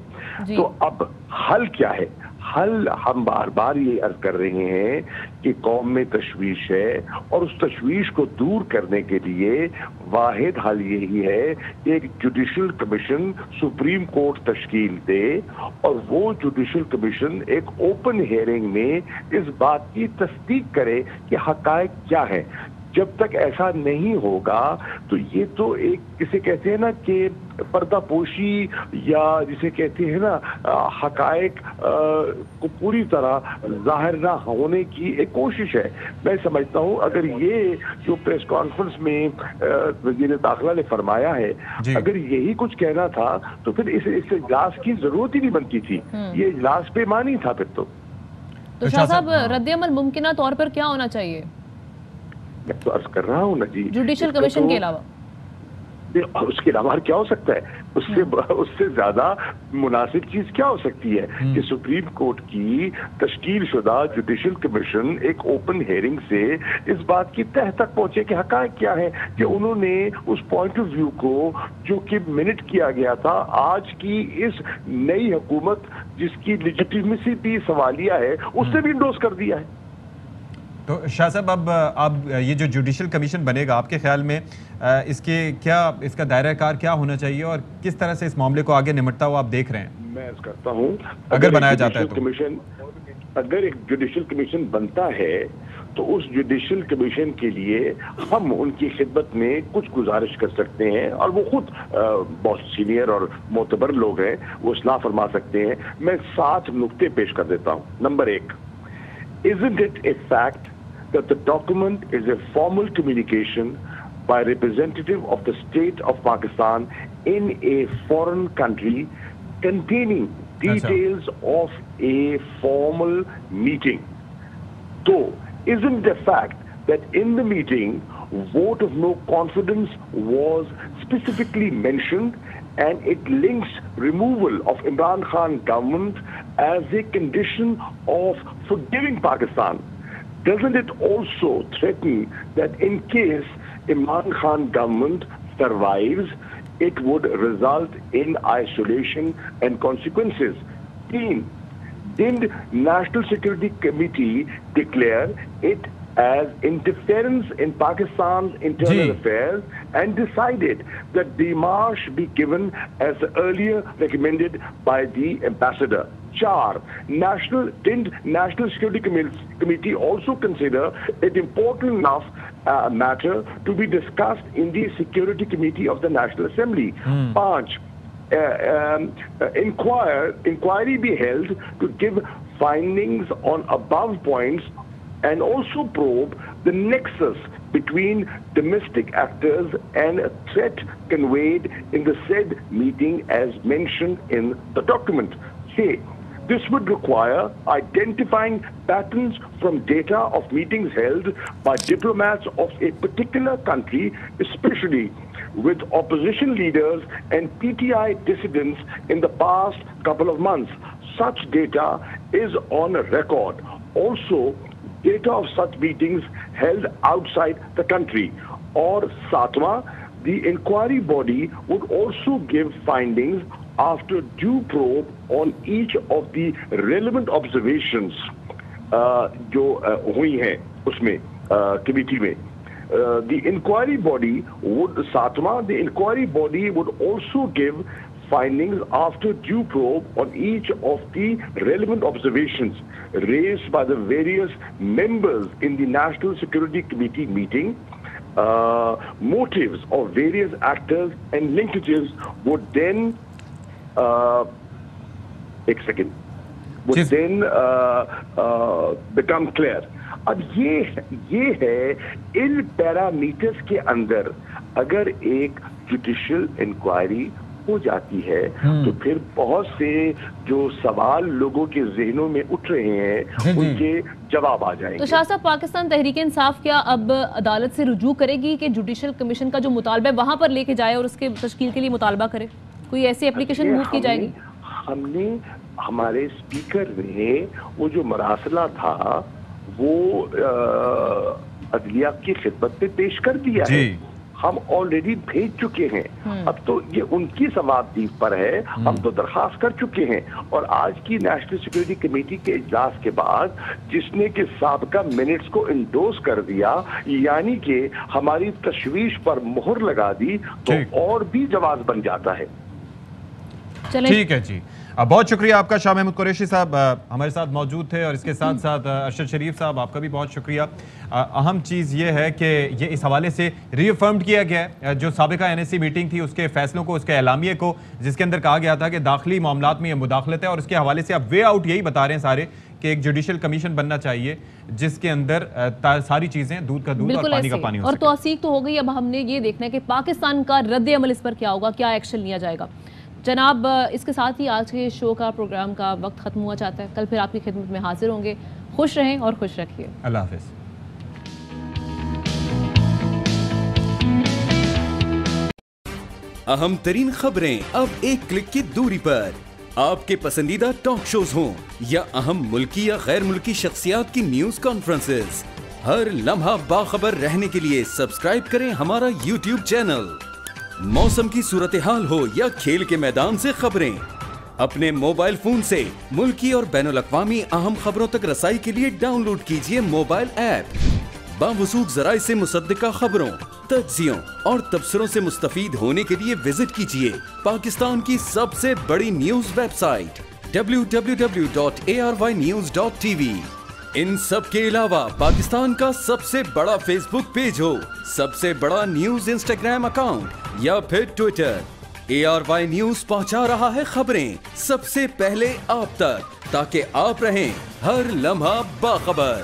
Speaker 15: تو اب حل کیا ہے؟ حل ہم بار بار یہ عرض کر رہے ہیں کہ قوم میں تشویش ہے اور اس تشویش کو دور کرنے کے لیے واحد حل یہی ہے کہ ایک جوڈیشل کمیشن سپریم کورٹ تشکیل دے اور وہ جوڈیشل کمیشن ایک اوپن ہیئرنگ میں اس بات کی تصدیق کرے کہ حقائق کیا ہے. جب تک ایسا نہیں ہوگا تو یہ تو ایک کسے کہتے ہیں نا کہ پردہ پوشی یا جسے کہتے ہیں نا حقائق کو پوری طرح ظاہر نہ ہونے کی ایک کوشش ہے. میں سمجھتا ہوں اگر یہ جو پریس کانفرنس میں وزیر داخلہ نے فرمایا ہے اگر یہی کچھ کہنا تھا تو پھر اس اجلاس کی ضرورت ہی نہیں بنتی تھی. یہ اجلاس پیمانی تھا پھر تو.
Speaker 2: شاہ صاحب رد عمل ممکنہ طور پر کیا ہونا چاہیے؟
Speaker 15: میں تو عرض کر رہا ہوں نا جی,
Speaker 2: جوڈیشل کمیشن کے علاوہ
Speaker 15: اس کے علاوہ کیا ہو سکتا ہے؟ اس سے زیادہ مناسب چیز کیا ہو سکتی ہے کہ سپریم کورٹ کی تشکیل شدہ جوڈیشل کمیشن ایک اوپن ہیئرنگ سے اس بات کی تہ تک پہنچے کہ حقائق کیا ہے, کہ انہوں نے اس پوائنٹ آف ویو کو جو کہ منٹ کیا گیا تھا آج کی اس نئی حکومت جس کی لیجیٹیمیسی بھی سوالیہ ہے اس سے بھی انڈورس کر دیا ہے.
Speaker 3: تو شاہ صاحب اب یہ جو جوڈیشل کمیشن بنے گا آپ کے خیال میں اس کا دائرہ کار کیا ہونا چاہیے اور کس طرح سے اس معاملے کو آگے نمٹتا ہوا آپ دیکھ رہے ہیں؟
Speaker 15: میں عرض کرتا ہوں
Speaker 3: اگر بنایا جاتا ہے تو
Speaker 15: اگر ایک جوڈیشل کمیشن بنتا ہے تو اس جوڈیشل کمیشن کے لیے ہم ان کی خدمت میں کچھ گزارش کر سکتے ہیں اور وہ خود بہت سینئر اور معتبر لوگ ہیں, وہ اصلاح فرما سکتے ہیں. میں 7 نقطے پیش کر دیتا ہوں. Number 1, isn't it a fact that the document is a formal communication by representative of the state of Pakistan in a foreign country containing details of a formal meeting? So, isn't the fact that in the meeting vote of no confidence was specifically mentioned and it links removal of Imran Khan government as a condition of forgiving Pakistan? Doesn't it also threaten that in case Imran Khan government survives, it would result in isolation and consequences? 3. Didn't National Security Committee declare it as interference in Pakistan's internal affairs and decided that demarche be given as earlier recommended by the ambassador? 4. Didn't National Security Committee also consider it important enough matter to be discussed in the Security Committee of the National Assembly? 5. Inquiry be held to give findings on above points and also probe the nexus between domestic actors and a threat conveyed in the said meeting as mentioned in the document. Say, this would require identifying patterns from data of meetings held by diplomats of a particular country, especially with opposition leaders and PTI dissidents in the past couple of months. Such data is on record. Also, data of such meetings held outside the country. Or 7, the inquiry body would also give findings after due probe on each of the relevant observations جو ہوئی ہیں اس میں committee میں. The inquiry body would also give findings after due probe on each of the relevant observations raised by the various members in the National Security Committee meeting. Motives of various actors and linkages would then become clear. اب یہ ہے ان parameters کے اندر اگر ایک judicial inquiry ہو جاتی ہے تو پھر بہت سے جو سوال لوگوں کے ذہنوں میں اٹھ رہے ہیں ان کے جواب آ جائیں گے.
Speaker 2: تو شاہ صاحب پاکستان تحریک انصاف کیا اب عدالت سے رجوع کرے گی کہ جوڈیشل کمیشن کا جو مطالبہ ہے وہاں پر لے کے جائے اور اس کے تشکیل کے لیے مطالبہ کرے؟ کوئی ایسی اپلیکیشن موو کی جائے گی؟
Speaker 15: ہم نے ہمارے اسپیکر نے وہ جو مراسلہ تھا وہ عدلیہ کی خدمت میں پیش کر دیا ہے. ہم آلریڈی بھیج چکے ہیں. اب تو یہ ان کی ثوابدید پر ہے. ہم تو درخواست کر چکے ہیں اور آج کی نیشنل سیکورٹی کمیٹی کے اجلاس کے بعد جس نے کہ سابقہ منٹس کو انڈوز کر دیا یعنی کہ ہماری تشویش پر مہر لگا دی تو اور بھی جواز بن جاتا ہے.
Speaker 3: ٹھیک ہے جی، بہت شکریہ آپ کا شاہ محمود قریشی صاحب ہمارے ساتھ موجود تھے، اور اس کے ساتھ ساتھ ارشد شریف صاحب آپ کا بھی بہت شکریہ. اہم چیز یہ ہے کہ یہ اس حوالے سے ری افرمڈ کیا گیا ہے جو سابقہ NSC میٹنگ تھی اس کے فیصلوں کو، اس کے اعلامیے کو، جس کے اندر کہا گیا تھا کہ داخلی معاملات میں یہ مداخلت ہے، اور اس کے حوالے سے اب وے آؤٹ یہی بتا رہے ہیں سارے کہ ایک جوڈیشل کمیشن بننا چاہیے جس کے اندر ساری چیزیں دودھ کا دودھ اور پانی کا پانی ہو سکے.
Speaker 2: اور توثیق تو ہو گئی، اب ہم نے یہ دیکھنا ہے کہ پاکستان کا رد عمل اس پر کیا ہوگا، کیا ایکشن لیا جائے گا. جناب اس کے ساتھ ہی آج کے شو کا پروگرام کا وقت ختم ہوا چاہتا ہے. کل پھر آپ کی خدمت میں حاضر ہوں گے. خوش رہیں اور خوش رکھیے.
Speaker 3: اللہ حافظ.
Speaker 7: اہم ترین خبریں اب ایک کلک کی دوری پر. آپ کے پسندیدہ ٹاک شوز ہوں یا اہم ملکی یا غیر ملکی شخصیات کی نیوز کانفرنسز، ہر لمحہ باخبر رہنے کے لیے سبسکرائب کریں ہمارا YouTube چینل. موسم کی صورتحال ہو یا کھیل کے میدان سے خبریں، اپنے موبائل فون سے ملکی اور بین الاقوامی اہم خبروں تک رسائی کے لیے ڈاؤن لوڈ کیجیے موبائل ایپ. باوثوق ذرائع سے مصدقہ خبروں، تجزیوں اور تبصروں سے مستفید ہونے کے لیے وزٹ کیجیے پاکستان کی سب سے بڑی نیوز ویب سائٹ www.arYnews.tv. ان سب کے علاوہ پاکستان کا سب سے بڑا فیس بک پیج ہو، سب سے بڑا نیوز انسٹاگرام اکاؤنٹ یا پھر ٹویٹر، ARY نیوز پہنچا رہا ہے خبریں سب سے پہلے آپ تک تاکہ آپ رہیں ہر لمحہ باخبر.